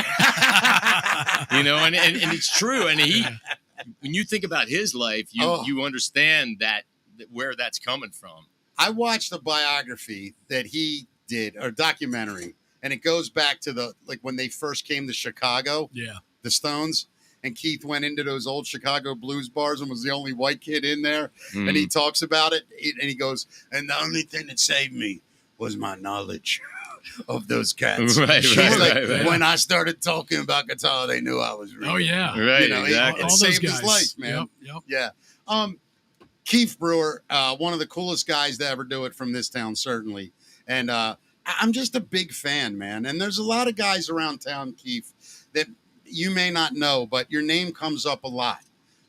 You know, and it's true. And when you think about his life, you understand that where that's coming from. I watched a biography that he did, or documentary, and it goes back to when they first came to Chicago. Yeah. The Stones. And Keith went into those old Chicago blues bars and was the only white kid in there. And he talks about it. And he goes, and the only thing that saved me was my knowledge of those cats. Right. When I started talking about guitar, they knew I was real. Oh, yeah. Right, You know, exactly. It All those saved guys. his life, man. Yep. Yeah. Kyf Brewer, one of the coolest guys to ever do it from this town, certainly. And I'm just a big fan, man. And there's a lot of guys around town, Keith, that you may not know, but your name comes up a lot,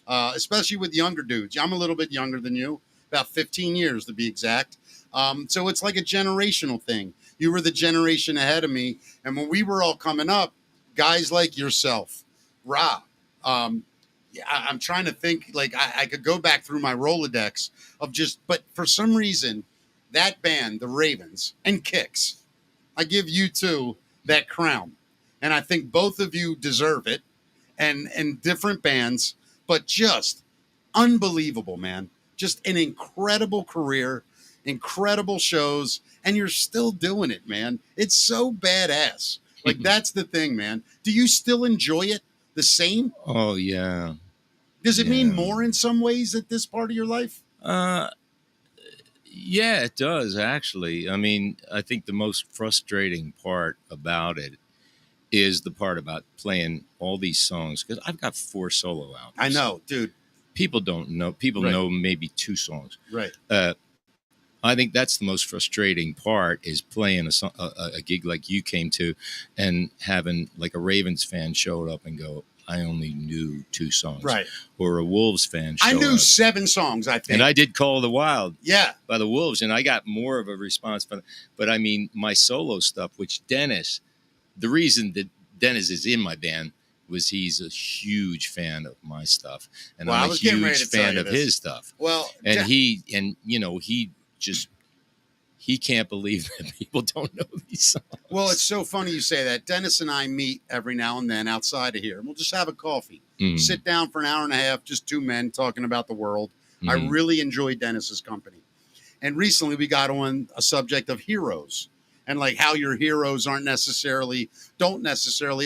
especially with younger dudes. I'm a little bit younger than you, about 15 years to be exact. So it's like a generational thing. You were the generation ahead of me. And when we were all coming up, guys like yourself, Rob, I'm trying to think, like I could go back through my Rolodex of but for some reason, that band, the Ravens and Kicks, I give you two that crown. And I think both of you deserve it, and different bands, but just unbelievable, man. Just an incredible career, incredible shows, and you're still doing it, man. It's so badass. Like, that's the thing, man. Do you still enjoy it the same? Oh, yeah. Does it mean more in some ways at this part of your life? Yeah, it does, actually. I mean, I think the most frustrating part about it is the part about playing all these songs, because I've got 4 solo albums. I know, dude. People don't know. People know maybe 2 songs. Right. I think that's the most frustrating part, is playing a gig like you came to and having like a Ravens fan show up and go, I only knew 2 songs. Right. Or a Wolves fan show I knew up. 7 songs, I think. And I did Call the Wild by the Wolves, and I got more of a response. But I mean, my solo stuff, which Dennis, the reason that Dennis is in my band was he's a huge fan of my stuff. And Well, I I'm a was getting ready huge to tell fan you of this. his stuff. Well, And he can't believe that people don't know these songs. Well, it's so funny you say that. Dennis and I meet every now and then outside of here, and we'll just have a coffee, sit down for an hour and a half, just 2 men talking about the world. I really enjoy Dennis's company. And recently we got on a subject of heroes, and like how your heroes don't necessarily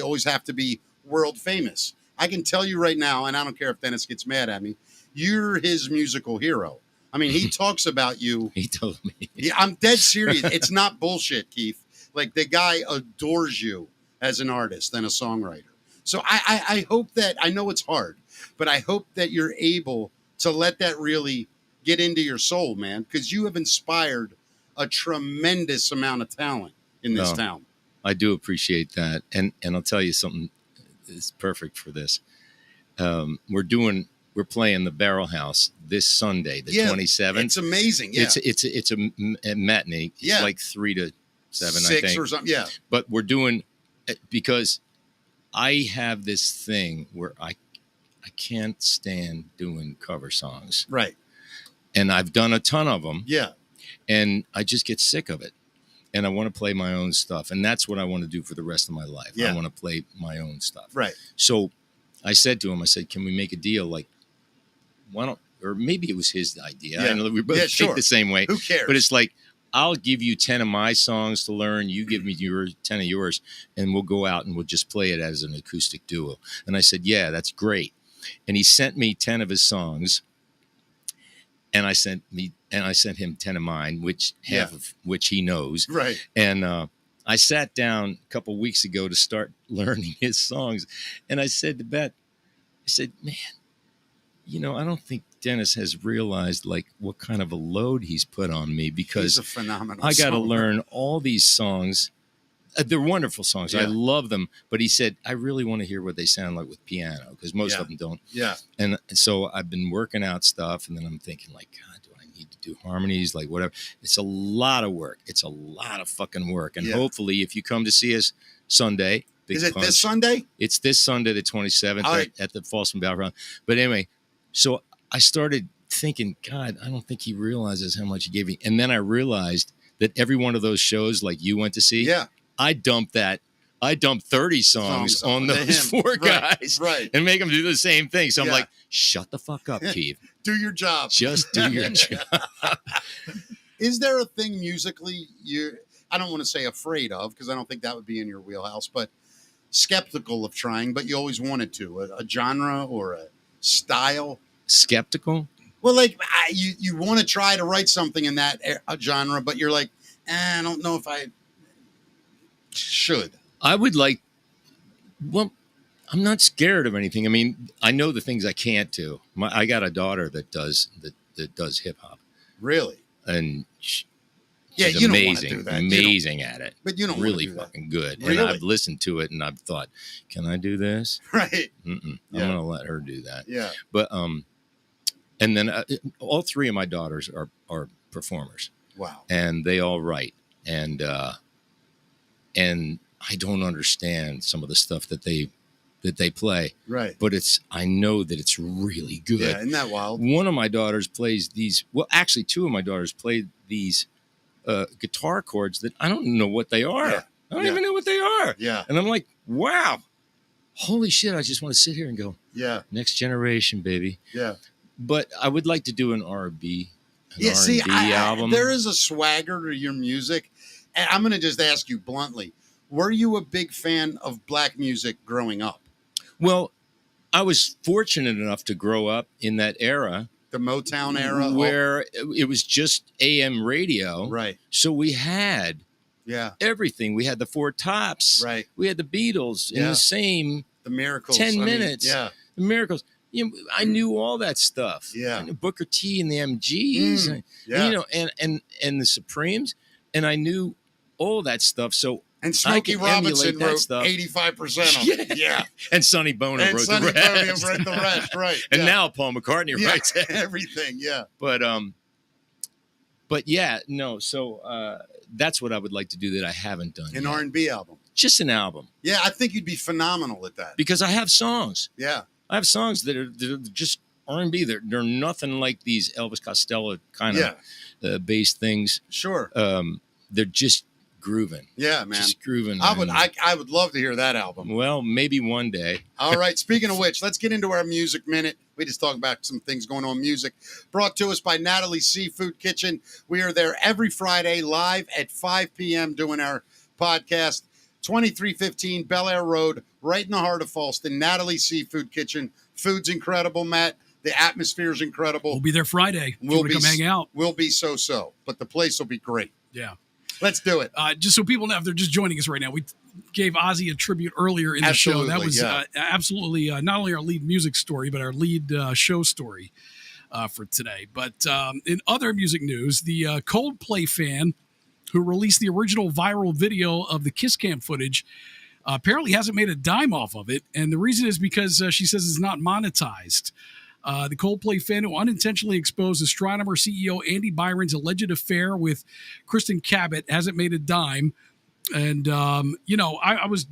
always have to be world famous. I can tell you right now, and I don't care if Dennis gets mad at me, you're his musical hero. I mean, he talks about you. He told me. Yeah, I'm dead serious. It's not bullshit, Keith. Like, the guy adores you as an artist and a songwriter. So I hope that, I know it's hard, but I hope that you're able to let that really get into your soul, man, because you have inspired a tremendous amount of talent in this town. I do appreciate that. And I'll tell you something that's perfect for this. We're playing the Barrel House this Sunday, the 27th. It's amazing. Yeah. It's a matinee. It's like 3 to 7, 6 I think. or something. Yeah. But we're doing, because I have this thing where I can't stand doing cover songs. Right. And I've done a ton of them. Yeah. And I just get sick of it. And I want to play my own stuff. And that's what I want to do for the rest of my life. Yeah. I want to play my own stuff. Right. So I said to him, can we make a deal? Like, why don't, or maybe it was his idea. Yeah. I know we both think the same way. Who cares? But it's like, I'll give you 10 of my songs to learn. You give me 10 of yours, and we'll go out and we'll just play it as an acoustic duo. And I said, yeah, that's great. And he sent me 10 of his songs, and I sent him 10 of mine, half of which he knows. Right. And I sat down a couple weeks ago to start learning his songs, and I said to Beth, I said, man, I don't think Dennis has realized like what kind of a load he's put on me, because he's a phenomenal I got to songwriter. learn all these songs They're wonderful songs. Yeah. I love them. But he said, I really want to hear what they sound like with piano because most of them don't. Yeah. And so I've been working out stuff, and then I'm thinking, like, God, do I need to do harmonies? Like, whatever. It's a lot of work. It's a lot of fucking work. And hopefully, if you come to see us Sunday, Big Is it Punch, this Sunday? It's this Sunday, the 27th, Right. at the Folsom Battleground. But anyway, so I started thinking, God, I don't think he realizes how much he gave me. And then I realized that every one of those shows, like you went to see, I dumped 30 songs on those four guys and make them do the same thing. So I'm like, shut the fuck up, Keith. Do your job. Just do your job. Is there a thing musically I don't want to say afraid of, because I don't think that would be in your wheelhouse, but skeptical of trying, but you always wanted to, a genre or a style? Skeptical? Well, like you want to try to write something in that genre, but you're like, I don't know if I should. I would like, well, I'm not scared of anything. I mean, I know the things I can't do. I got a daughter that does hip hop. Really? And she's you amazing, don't want to do that. amazing at it. But you don't really want to do fucking good. Really? And I've listened to it and I've thought, can I do this? Right. I'm gonna let her do that. Yeah. But and then all three of my daughters are performers. Wow. And they all write, and I don't understand some of the stuff that they play. Right. But I know that it's really good. Yeah, isn't that wild? One of my daughters plays these. Well, actually, two of my daughters play these guitar chords that I don't know what they are. Yeah. I don't even know what they are. Yeah. And I'm like, wow, holy shit! I just want to sit here and go, yeah, next generation, baby. Yeah. But I would like to do an R&B. See, album. There is a swagger to your music. And I'm going to just ask you bluntly, were you a big fan of black music growing up? Well, I was fortunate enough to grow up in that era. The Motown era? Where it was just AM radio. Right. So we had everything. We had the Four Tops. Right. We had the Beatles in the same The Miracles. 10 minutes. Yeah. The Miracles. You know, I knew all that stuff. Yeah. I knew Booker T and the MGs. Yeah. You know, and the Supremes. And I knew all that stuff. So and Smokey Robinson wrote 85% of it. Yeah. And Sonny Bono wrote Sonny the rest. Bono wrote the rest, right. And now Paul McCartney writes everything, But yeah, no. So that's what I would like to do that I haven't done. An R&B album. Just an album. Yeah, I think you'd be phenomenal at that. Because I have songs. Yeah. I have songs that are just R&B. They're nothing like these Elvis Costello kind of bass things. Sure. They're just grooving. Yeah, man. Just grooving. I would love to hear that album. Well, maybe one day. All right. Speaking of which, let's get into our Music Minute. We just talked about some things going on in music. Brought to us by Natalie's Seafood Kitchen. We are there every Friday live at 5 p.m. doing our podcast. 2315 Bel Air Road, right in the heart of Falston. Natalie's Seafood Kitchen. Food's incredible, Matt. The atmosphere is incredible. We'll be there Friday. We'll come hang out. We'll be so, but the place will be great. Yeah. Let's do it. Just so people know, if they're just joining us right now, we gave Ozzy a tribute earlier in the show. That was absolutely not only our lead music story, but our lead show story for today. But in other music news, the Coldplay fan who released the original viral video of the Kiss Cam footage apparently hasn't made a dime off of it. And the reason is because she says it's not monetized. The Coldplay fan who unintentionally exposed astronomer CEO Andy Byron's alleged affair with Kristen Cabot hasn't made a dime. And, I was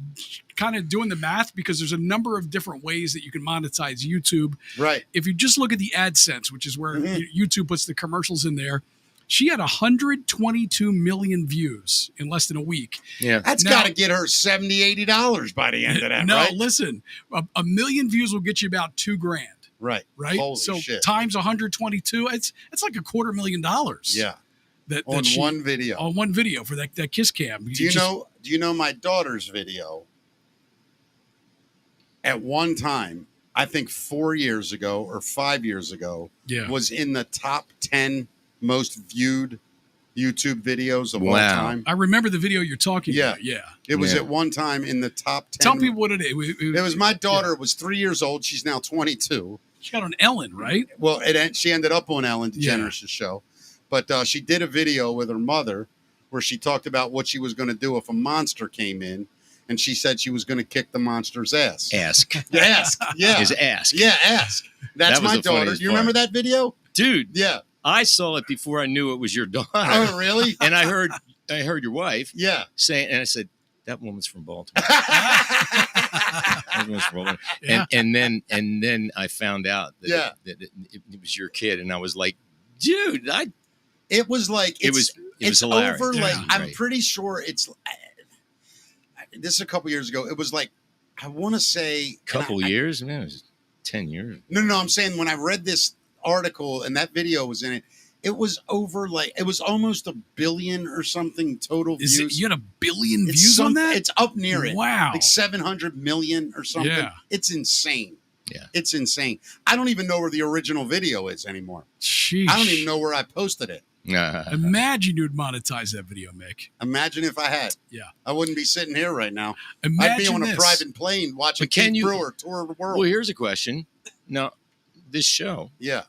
kind of doing the math because there's a number of different ways that you can monetize YouTube. Right. If you just look at the AdSense, which is where YouTube puts the commercials in there, she had 122 million views in less than a week. Yeah. That's got to get her $70, $80 by the end of that, right? No, listen, a million views will get you about $2,000. Right. Right. Holy so shit. Times 122, it's like $250,000. Yeah. That one video. On one video for that Kiss Cam. Do you know my daughter's video? At one time, I think 4 years ago or 5 years ago, was in the top 10 most viewed YouTube videos of all time. I remember the video you're talking about. Yeah. It was at one time in the top 10. Tell people what it is. It was my daughter was 3 years old. She's now 22. She got on Ellen, right? Well, she ended up on Ellen DeGeneres' show. But she did a video with her mother where she talked about what she was going to do if a monster came in, and she said she was going to kick the monster's ass. Ask. Ask. Yeah. Is ask. Yeah, ask. That's That was my the daughter. funniest Do you remember part. that video? Dude, Yeah. I saw it before I knew it was your daughter. Oh, really? And I heard your wife Yeah. saying, and I said, that woman's from Baltimore. That woman's from Baltimore. Yeah. And then I found out that, it was your kid, and I was like, dude, It was like it was hilarious. over. Like Yeah. I'm Right. pretty sure it's. This is a couple years ago. It was like I want to say Couple years, man, it was 10 years. No. I'm saying when I read this article and that video was in it, it was over like it was almost 1 billion or something total Is views. it, you had 1 billion It's views on that? It's up near it. Wow. Like 700 million or something. Yeah. It's insane. Yeah. It's insane. I don't even know where the original video is anymore. Sheesh. I don't even know where I posted it. Imagine you'd monetize that video, Mick. Imagine if I had. Yeah. I wouldn't be sitting here right now. Imagine I'd be on a this. private plane watching But can Kyf you- Brewer tour the world. Well, here's a question. Now, this show Yeah.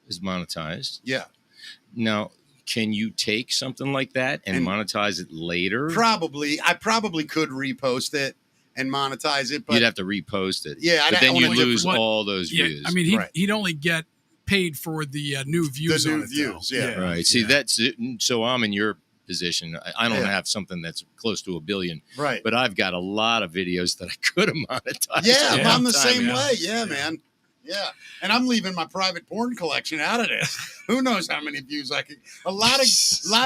is monetized. Yeah. Now, can you take something like that and monetize it later? Probably. I probably could repost it and monetize it, but You'd have to repost it. Yeah, but I'd then you only get- lose what- all those Yeah, views. I mean, he'd, Right. he'd only get paid for the new views. The new on it, though. views, yeah. right. See, yeah. that's it. So I'm in your position. I don't Yeah. have something that's close to 1 billion, right. but I've got a lot of videos that I could have monetized. Yeah, Yeah. I'm the Time, same yeah. way. Yeah, man. Yeah. And I'm leaving my private porn collection out of this. Who knows how many views I could. A lot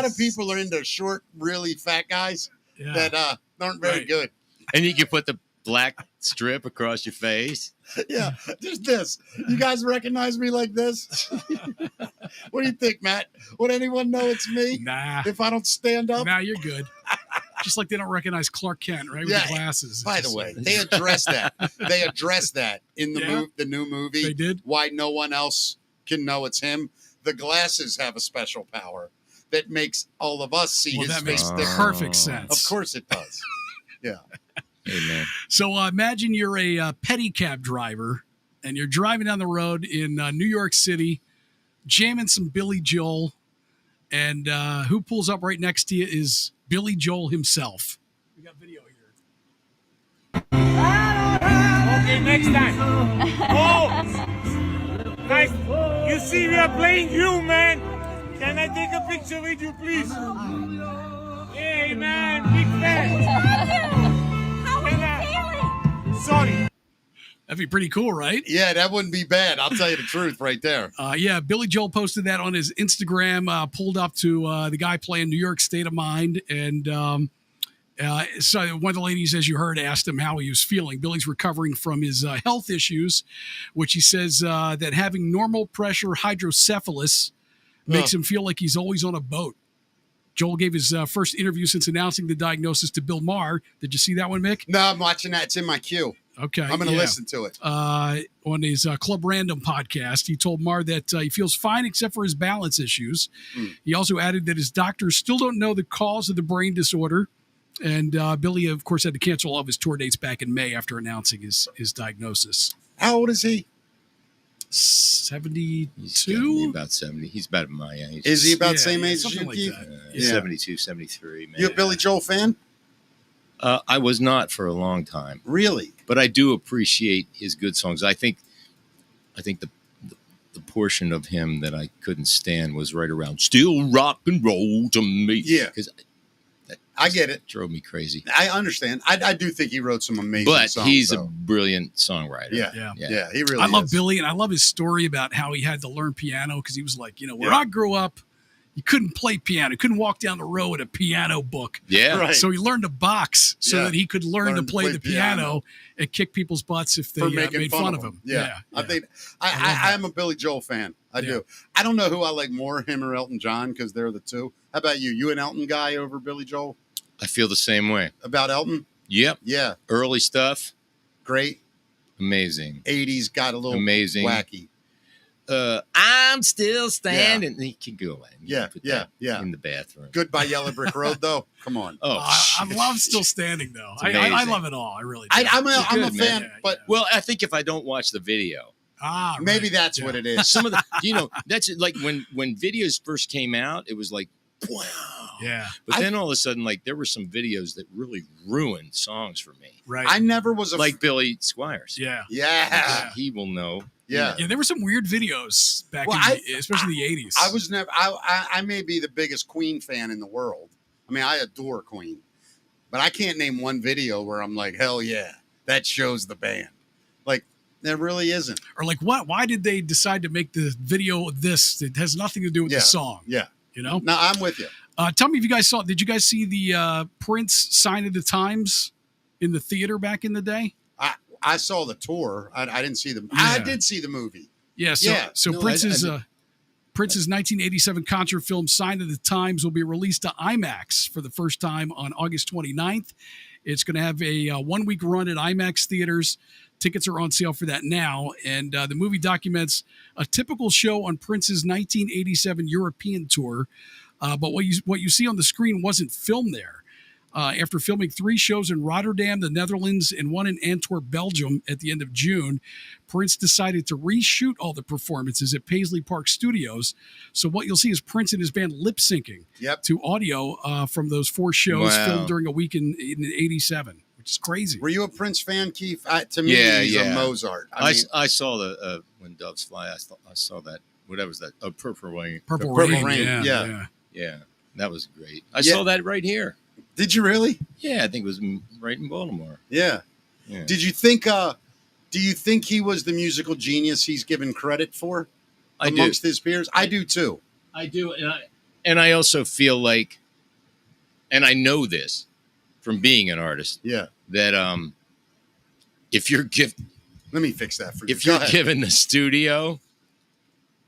of people are into short, really fat guys Yeah. that aren't very Right. good. And you can put the black strip across your face. Yeah, just this. You guys recognize me like this? What do you think, Matt? Would anyone know it's me Nah. if I don't stand up? Nah, you're good. Just like they don't recognize Clark Kent, right? With Yeah. the glasses. By It's the just way, they addressed that. They addressed that in the Yeah. the new movie. They did? Why no one else can know it's him. The glasses have a special power that makes all of us see Well, his that makes face different. perfect sense. Of course it does. Yeah. Amen. So imagine you're a pedicab driver and you're driving down the road in New York City, jamming some Billy Joel, and who pulls up right next to you is Billy Joel himself. We got video here. Okay, next time. Oh, nice. You see, we are playing you, man. Can I take a picture with you, please? Hey, man, big fan. Sorry. That'd be pretty cool, right? Yeah, that wouldn't be bad. I'll tell you the truth right there. Yeah, Billy Joel posted that on his Instagram, pulled up to the guy playing New York State of Mind. And so one of the ladies, as you heard, asked him how he was feeling. Billy's recovering from his health issues, which he says that having normal pressure hydrocephalus makes him feel like he's always on a boat. Joel gave his first interview since announcing the diagnosis to Bill Maher. Did you see that one, Mick? No, I'm watching that. It's in my queue. Okay. I'm going to listen to it. On his Club Random podcast, he told Maher that he feels fine except for his balance issues. He also added that his doctors still don't know the cause of the brain disorder. And Billy, of course, had to cancel all of his tour dates back in May after announcing his diagnosis. How old is he? 72? He's gotta be about 70. He's about my age. Is he about the Yeah, same yeah, age as something you, like Keith? that. He's Yeah. 72, 73, man. You a Billy Joel fan? I was not for a long time, Really? but I do appreciate his good songs. I think the portion of him that I couldn't stand was right around "Still Rock and Roll to Me." Yeah. because I get it. drove me crazy. I understand. I do think he wrote some amazing But songs. he's a though. brilliant songwriter. Yeah. Yeah. Yeah, he really I love is. Billy, and I love his story about how he had to learn piano because he was like, where I grew up, you couldn't play piano. You couldn't walk down the road with a piano book. Yeah. Right. So he learned to box so Yeah. that he could learn to play the piano and kick people's butts if they For making made fun of him. Yeah. I think I love I that. am a Billy Joel fan. I Yeah. do. I don't know who I like more, him or Elton John, because they're the two. How about you? You an Elton guy over Billy Joel? I feel the same way. About Elton? Yep. Yeah. Early stuff, Great. amazing. 80s got a little Amazing. wacky. I'm still standing. He can go in. You Yeah, can put yeah, that yeah. in the bathroom. Goodbye Yellow Brick Road, though. Come on. Oh, I shit. love Still Standing, though. It's I amazing. love it all. I really do. I'm a good, fan, man. but Well, I think if I don't watch the video, maybe right. that's Yeah. what it is. some of the, that's like when videos first came out, it was like wow. Yeah. But then all of a sudden, like, there were some videos that really ruined songs for me. Right. I never was Like Billy Squires. yeah. Yeah. He will know. Yeah. Yeah, there were some weird videos back Well, especially the 80s. I was never. I may be the biggest Queen fan in the world. I mean, I adore Queen, but I can't name one video where I'm like, hell yeah, that shows the band. Like, there really isn't. Or like, what? Why did they decide to make the video this? It has nothing to do with the song. Yeah. You know? No, I'm with you. Tell me if you guys saw. Did you guys see the Prince Sign of the Times in the theater back in the day? I saw the tour. I didn't see the. Yeah. I did see the movie. Yeah. So No, Prince's 1987 concert film Sign of the Times will be released to IMAX for the first time on August 29th. It's going to have a 1 week run at IMAX theaters. Tickets are on sale for that now. And the movie documents a typical show on Prince's 1987 European tour. But what you see on the screen wasn't filmed there. After filming 3 shows in Rotterdam, the Netherlands, and 1 in Antwerp, Belgium at the end of June, Prince decided to reshoot all the performances at Paisley Park Studios. So what you'll see is Prince and his band lip-syncing to audio from those 4 shows filmed during a week in 87, which is crazy. Were you a Prince fan, Kyf? To me, he's a Mozart. I saw the When Doves Fly. I saw that. What was that? Oh, Purple Rain. Purple Rain. Rain. Yeah. That was great. I saw that right here. Did you really? Yeah, I think it was right in Baltimore. Yeah. Did you think? Do you think he was the musical genius he's given credit for amongst his peers? I do too. I do, and I also feel like, and I know this from being an artist. Yeah. That if you're let me fix that for you. If you're given the studio,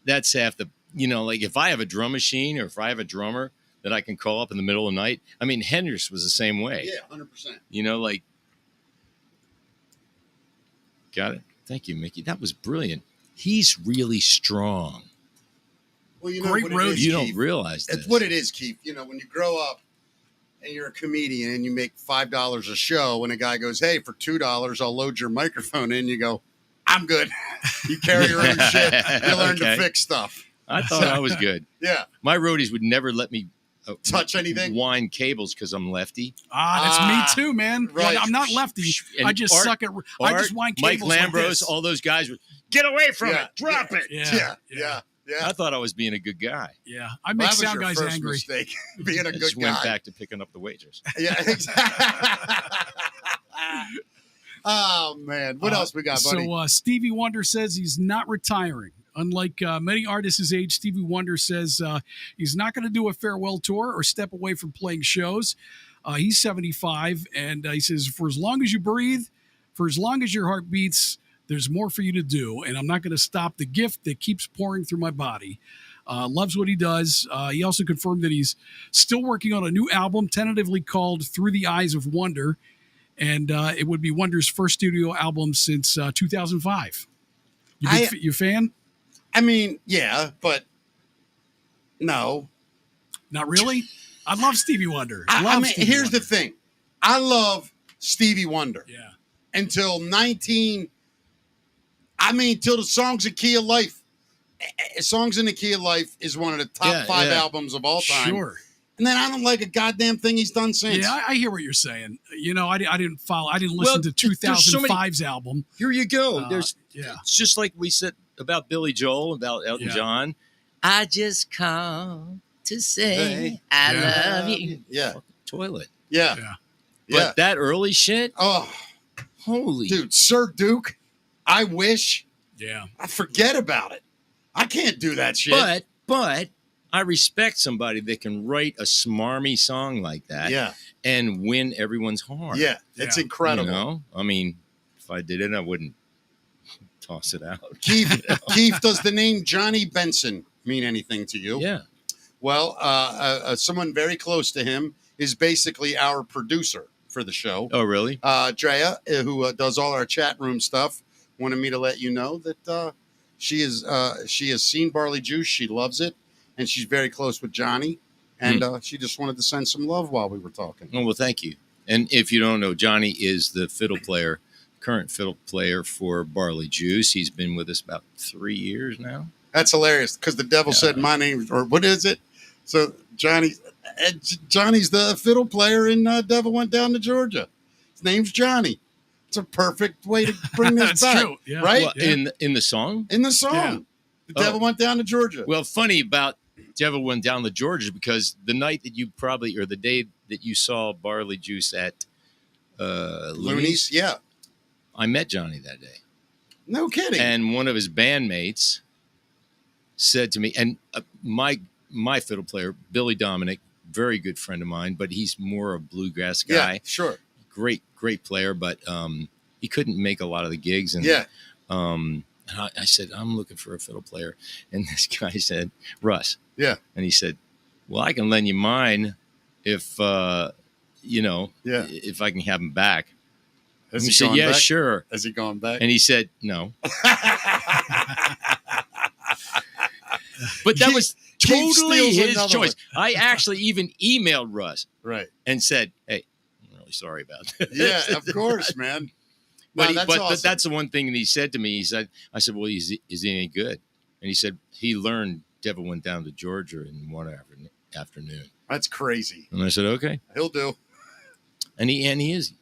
that's half the. Like if I have a drum machine or if I have a drummer that I can call up in the middle of the night. I mean, Hendrix was the same way. Yeah, 100%. Like, got it. Thank you, Mickey. That was brilliant. He's really strong. Well, you know Great what road. it is, You Keith? don't realize this. It's what it is, Keith. When you grow up and you're a comedian and you make $5 a show, and a guy goes, "Hey, for $2, I'll load your microphone in," you go, "I'm good." You carry your own shit. You learn to fix stuff. I thought I was good. Yeah. My roadies would never let me touch anything, wind cables because I'm lefty. That's me too, man. Right. I'm not lefty. And I just suck at. I just wind cables. Mike Lambros, like this. all those guys would get away from it, drop it. Yeah. I thought I was being a good guy. Yeah, I make sound guys first angry. Mistake, being a I good just guy. went back to picking up the wagers. Yeah, exactly. Oh man, what else we got, buddy? So Stevie Wonder says he's not retiring. Unlike many artists his age, Stevie Wonder says he's not going to do a farewell tour or step away from playing shows. He's 75, and he says, for as long as you breathe, for as long as your heart beats, there's more for you to do, and I'm not going to stop the gift that keeps pouring through my body. Loves what he does. He also confirmed that he's still working on a new album, tentatively called Through the Eyes of Wonder, and it would be Wonder's first studio album since 2005. You a fan? I mean, yeah, but no. Not really? I love Stevie Wonder. Here's the thing. I love Stevie Wonder. Yeah. Until till the Songs in Key of Life. Songs in the Key of Life is one of the top 5 albums of all time. Sure. And then I don't like a goddamn thing he's done since. Yeah, I hear what you're saying. I didn't follow. I didn't listen to 2005's album. Here you go. It's It's just like we said about Billy Joel, about Elton John. I just called to say I love you. Yeah. Toilet. Yeah. But that early shit. Oh, holy dude, Sir Duke. I wish. Yeah. I forget about it. I can't do that shit. But I respect somebody that can write a smarmy song like that. Yeah. And win everyone's heart. Yeah. It's incredible. I mean, if I did it, I wouldn't toss it out. Keith, does the name Johnny Benson mean anything to you? Yeah. Well, someone very close to him is basically our producer for the show. Oh, really? Drea, who does all our chat room stuff, wanted me to let you know that she has seen Barley Juice. She loves it, and she's very close with Johnny. And she just wanted to send some love while we were talking. Oh, well, thank you. And if you don't know, Johnny is the current fiddle player for Barley Juice. He's been with us about 3 years now. That's hilarious because the devil said my name, or what is it? So Johnny's the fiddle player in Devil Went Down to Georgia. His name's Johnny. It's a perfect way to bring this That's back, true. Yeah. right? Well, in the song. In the song, Yeah. the Devil Went Down to Georgia. Well, funny about Devil Went Down to Georgia because the night that you probably or the day that you saw Barley Juice at Looney's, yeah. I met Johnny that day. No kidding. And one of his bandmates said to me, and my fiddle player, Billy Dominic, very good friend of mine, but he's more a bluegrass guy. Yeah, sure. Great player, but he couldn't make a lot of the gigs. And Yeah. and I said, I'm looking for a fiddle player. And this guy said, Russ. Yeah. And he said, well, I can lend you mine if, if I can have him back. Has And he he said, gone yeah, back? sure. Has he gone back? And he said, no. But that was Keith totally steals his another choice. one. I actually even emailed Russ Right. and said, hey, I'm really sorry about this. Yeah, of course, man. No, But, that's awesome. that's the one thing that he said to me. He said, I said, well, is he any good? And he said, he learned Devil Went Down to Georgia in one afternoon. That's crazy. And I said, okay. He'll do. And he is.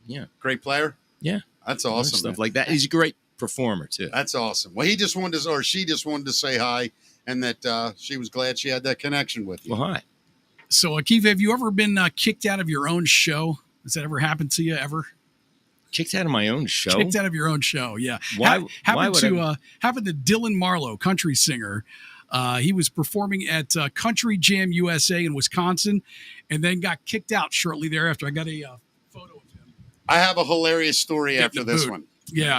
Yeah. Great player. Yeah. That's awesome. Stuff man. like that. He's a great performer, too. That's awesome. Well, she just wanted to say hi, and that she was glad she had that connection with you. Well, hi. So, Kyf, have you ever been kicked out of your own show? Has that ever happened to you ever? Kicked out of my own show? Kicked out of your own show, yeah. Why Happened would to Dylan Marlowe, country singer. He was performing at Country Jam USA in Wisconsin, and then got kicked out shortly thereafter. I got a photo of him. I have a hilarious story Getting after the this boot. one. Yeah.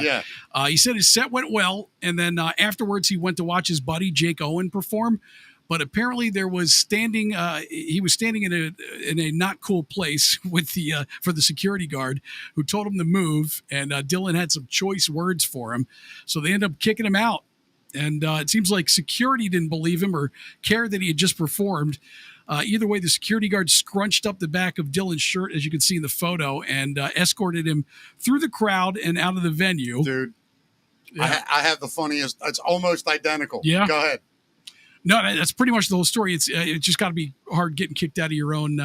Yeah. He said his set went well, and then afterwards he went to watch his buddy Jake Owen perform. But apparently he was standing in a not cool place with for the security guard who told him to move, and Dylan had some choice words for him, so they ended up kicking him out. And it seems like security didn't believe him or care that he had just performed. Either way, the security guard scrunched up the back of Dylan's shirt, as you can see in the photo, and escorted him through the crowd and out of the venue. Dude, Yeah. I have the funniest. It's almost identical. Yeah. Go ahead. No, that's pretty much the whole story. It's just got to be hard getting kicked out of your own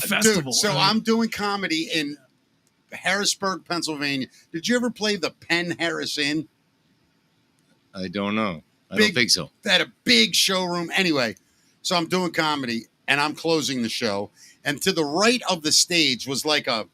festival. Dude, so I'm doing comedy in Harrisburg, Pennsylvania. Did you ever play the Penn Harris Inn? I don't know. I Big- don't think so. They had a big showroom. Anyway, so I'm doing comedy and I'm closing the show. And to the right of the stage was like a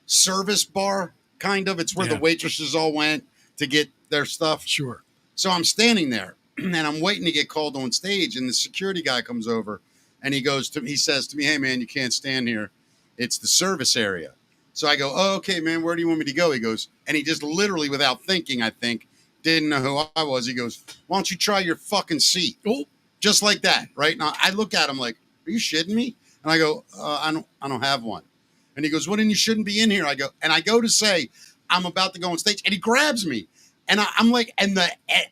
service bar, kind of. It's where the Yeah. waitresses all went to get their stuff. Sure. So I'm standing there and I'm waiting to get called on stage. And the security guy comes over and he says to me, hey, man, you can't stand here. It's the service area. So I go, oh, okay, man, where do you want me to go? He goes, and he just literally, without thinking, I think, didn't know who I was. He goes, why don't you try your fucking seat? Oh, Just like that, right? Now I look at him like, are you shitting me? And I go, I don't have one. And he goes, well, then you shouldn't be in here. I go to say, I'm about to go on stage, and he grabs me. And I'm like,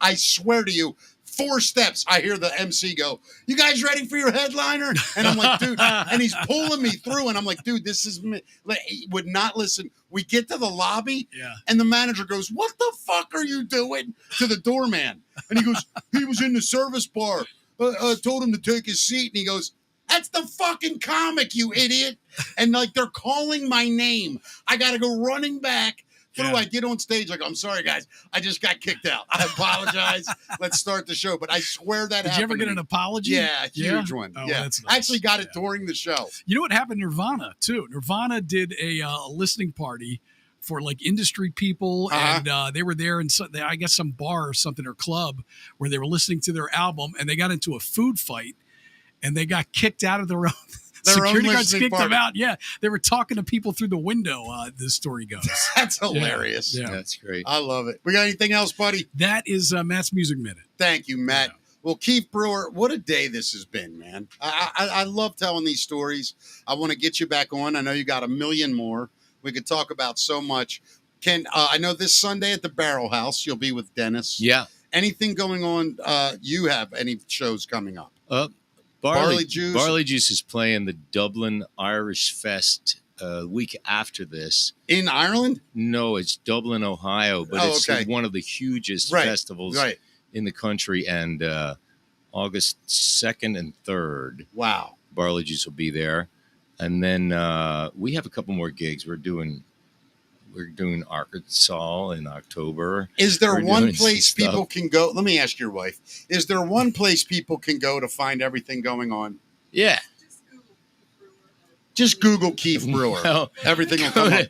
I swear to you, 4 steps, I hear the MC go, you guys ready for your headliner? And I'm like, dude, and he's pulling me through. And I'm like, dude, this is me. Like, he would not listen. We get to the lobby, yeah. and the manager goes, what the fuck are you doing to the doorman? And he goes, he was in the service bar. Told him to take his seat. And he goes, that's the fucking comic, you idiot. And like, they're calling my name. I got to go running back through. Yeah. I get on stage like, I'm sorry, guys. I just got kicked out. I apologize. Let's start the show. But I swear that Did you ever happened get to an me. apology? Yeah, huge one. Oh, yeah. that's I nice. actually got it Yeah. during the show. You know what happened to Nirvana, too? Nirvana did a listening party for like industry people, and they were there in I guess some bar or something or club where they were listening to their album, and they got into a food fight, and they got kicked out of their own. Their own Security guards listening kicked them party. out. Yeah, they were talking to people through the window. The story goes. That's hilarious. Yeah. That's great. I love it. We got anything else, buddy? That is Matt's Music Minute. Thank you, Matt. Yeah. Well, Kyf Brewer, what a day this has been, man. I love telling these stories. I want to get you back on. I know you got a million more. We could talk about so much. I know this Sunday at the Barrel House, you'll be with Dennis. Yeah. Anything going on? You have any shows coming up? Barley Juice. Barley Juice is playing the Dublin Irish Fest week after this. In Ireland? No, it's Dublin, Ohio, but Oh, it's okay. one of the hugest Right, festivals right. in the country. And August 2nd and 3rd. Wow. Barley Juice will be there. And then we have a couple more gigs. We're doing Arkansas in October. Is there We're one doing some place people stuff. can go? Let me ask your wife. Is there one place people can go to find everything going on? Yeah. Just Google Kyf Brewer. Well, Everything will come up.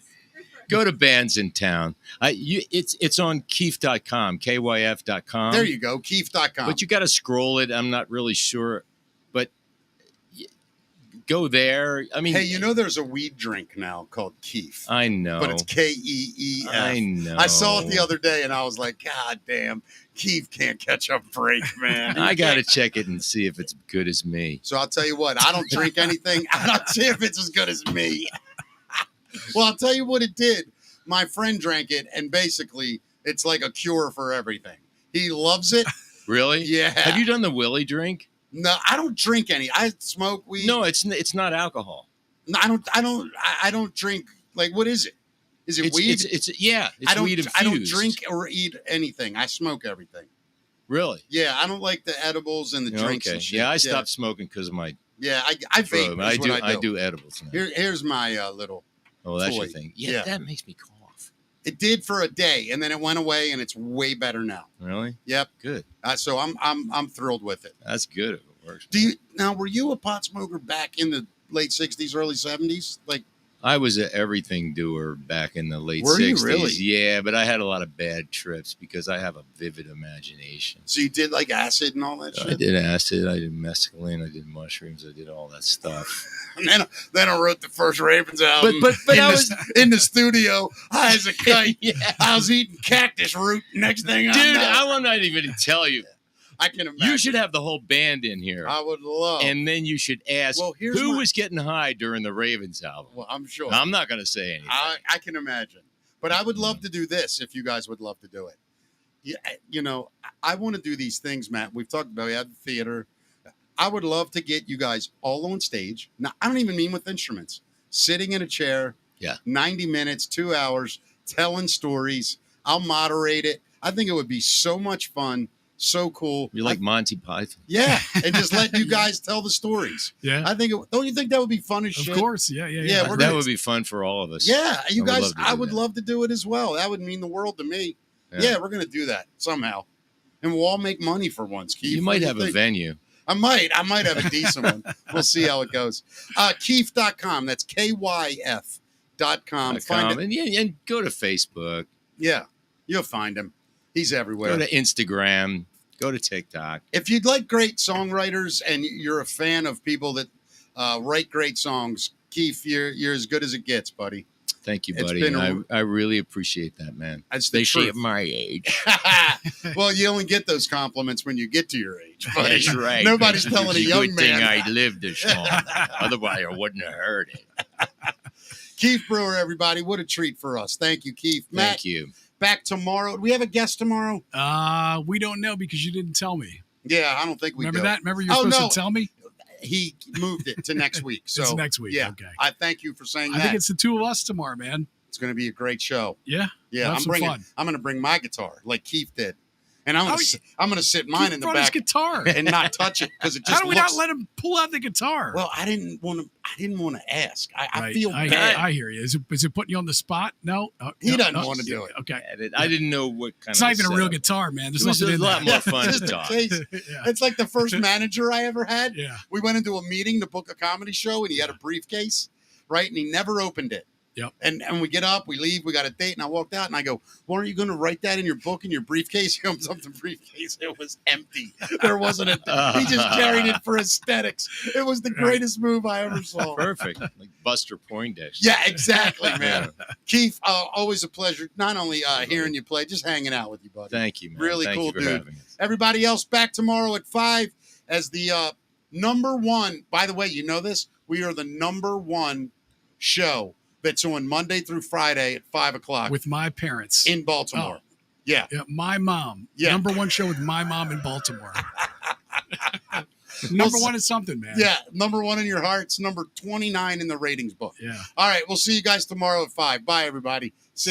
Go to bands in town. It's on Kyf.com, KYF.com. There you go, Kyf.com. But you got to scroll it. I'm not really sure. But go there. I mean, hey, you know there's a weed drink now called Kyf. I know. But it's Keef. I know. I saw it the other day and I was like, God damn, Kyf can't catch a break, man. I got to check it and see if it's good as me. So I'll tell you what, I don't drink anything. I don't see if it's as good as me. Well, I'll tell you what it did. My friend drank it, and basically, it's like a cure for everything. He loves it. Really? Yeah. Have you done the Willie drink? No, I don't drink any. I smoke weed. No, it's not alcohol. No, I don't drink. Like, what is it? Is it weed? It's I don't. weed infused. I don't drink or eat anything. I smoke everything. Really? Yeah, I don't like the edibles and the drinks Okay. and shit. Yeah, I stopped smoking because of my Yeah, I vape. throat. Is what I do edibles now. Here's my little. Oh, that's your toy. thing. Yeah, Yeah. that makes me cough. It did for a day, and then it went away, and it's way better now. Really? Yep. Good. So I'm thrilled with it. That's good if it works. Were you a pot smoker back in the late 60s, early 70s? Like, I was an everything doer back in the late Were you 60s. really? Yeah, but I had a lot of bad trips because I have a vivid imagination. so you did like acid and all that I shit? did acid, I did mescaline, I did mushrooms, I did all that stuff. And then I wrote the first Ravens album. But in, I the, was in the studio, high as a kite. yeah. I was eating cactus root. Next thing I Dude, know, I will not even tell you. I can imagine. You should have the whole band in here. I would love. And then you should ask Well, here's who my- was getting high during the Ravens album. Well, I'm sure. I'm not going to say anything. I can imagine. But I would love to do this if you guys would love to do it. Yeah, you know, I want to do these things, Matt. We've talked about, we had the theater. I would love to get you guys all on stage. Now, I don't even mean with instruments. Sitting in a chair, Yeah. 90 minutes, 2 hours, telling stories. I'll moderate it. I think it would be so much fun, so cool. You're like Monty Python. Yeah, and just let you guys tell the stories. Yeah. I think. Don't you think that would be fun as Of shit? course. Yeah. Yeah, we're That gonna- would be fun for all of us. Yeah, you I would guys. love to I do would that. love to do it as well. That would mean the world to me. Yeah, we're gonna do that somehow, and we'll all make money for once. Keith, You what might do have a think? venue. I might have a decent one. We'll see how it goes. Kyf.com. That's KYF.com. Find it. And go to Facebook. Yeah, you'll find him. He's everywhere. Go to Instagram. Go to TikTok. If you'd like great songwriters and you're a fan of people that write great songs, Kyf, you're as good as it gets, buddy. Thank you, It's buddy. been And I really appreciate that, man. That's the Especially truth. at my age. Well, you only get those compliments when you get to your age, buddy. That's right. Nobody's It's telling a young good thing man. I lived this long. Otherwise, I wouldn't have heard it. Kyf Brewer, everybody. What a treat for us. Thank you, Kyf. Matt, Thank you. back tomorrow. Do we have a guest tomorrow? We don't know because you didn't tell me. Yeah, I don't think we Remember do. that? Remember you were supposed to tell me? He moved it to next week. So It's next week. Yeah, Okay. I thank you for saying I that. think it's the two of us tomorrow, man. It's going to be a great show. Yeah. Yeah, Have some fun. I'm going to bring my guitar like Keith did, and I'm Oh, going to sit mine in the brought his back guitar. and not touch it because it just How do we looks. not let him pull out the guitar? Well, I didn't want to ask. I Right. feel I bad. hear you. Is it putting you on the spot? No. He No, doesn't no. want to do it. Okay. I didn't know what kind It's of not even a real setup. guitar, man. There's It was nothing a in lot there. more fun Just to in talk. case. Yeah. It's like the first manager I ever had. Yeah. We went into a meeting to book a comedy show, and he had a briefcase, right? And he never opened it. Yep. And we get up, we leave, we got a date, and I walked out, and I go, "Well, aren't you going to write that in your book in your briefcase?" He opens up the briefcase. It was empty. There wasn't a. He just carried it for aesthetics. It was the greatest move I ever saw. Perfect. Like Buster Poindexter. Yeah, exactly, man. Keith, always a pleasure. Not only hearing you play, just hanging out with you, buddy. Thank you, man. Really Thank cool you for dude. having us. Everybody else back tomorrow at 5 as the number one. By the way, you know this? We are the number one show that's on Monday through Friday at 5 o'clock With my parents. in Baltimore. Oh. Yeah. Yeah, my mom. Yeah. Number one show with my mom in Baltimore. Number one is something, man. Yeah. Number one in your hearts, number 29 in the ratings book. Yeah. All right. We'll see you guys tomorrow at 5. Bye, everybody. See you.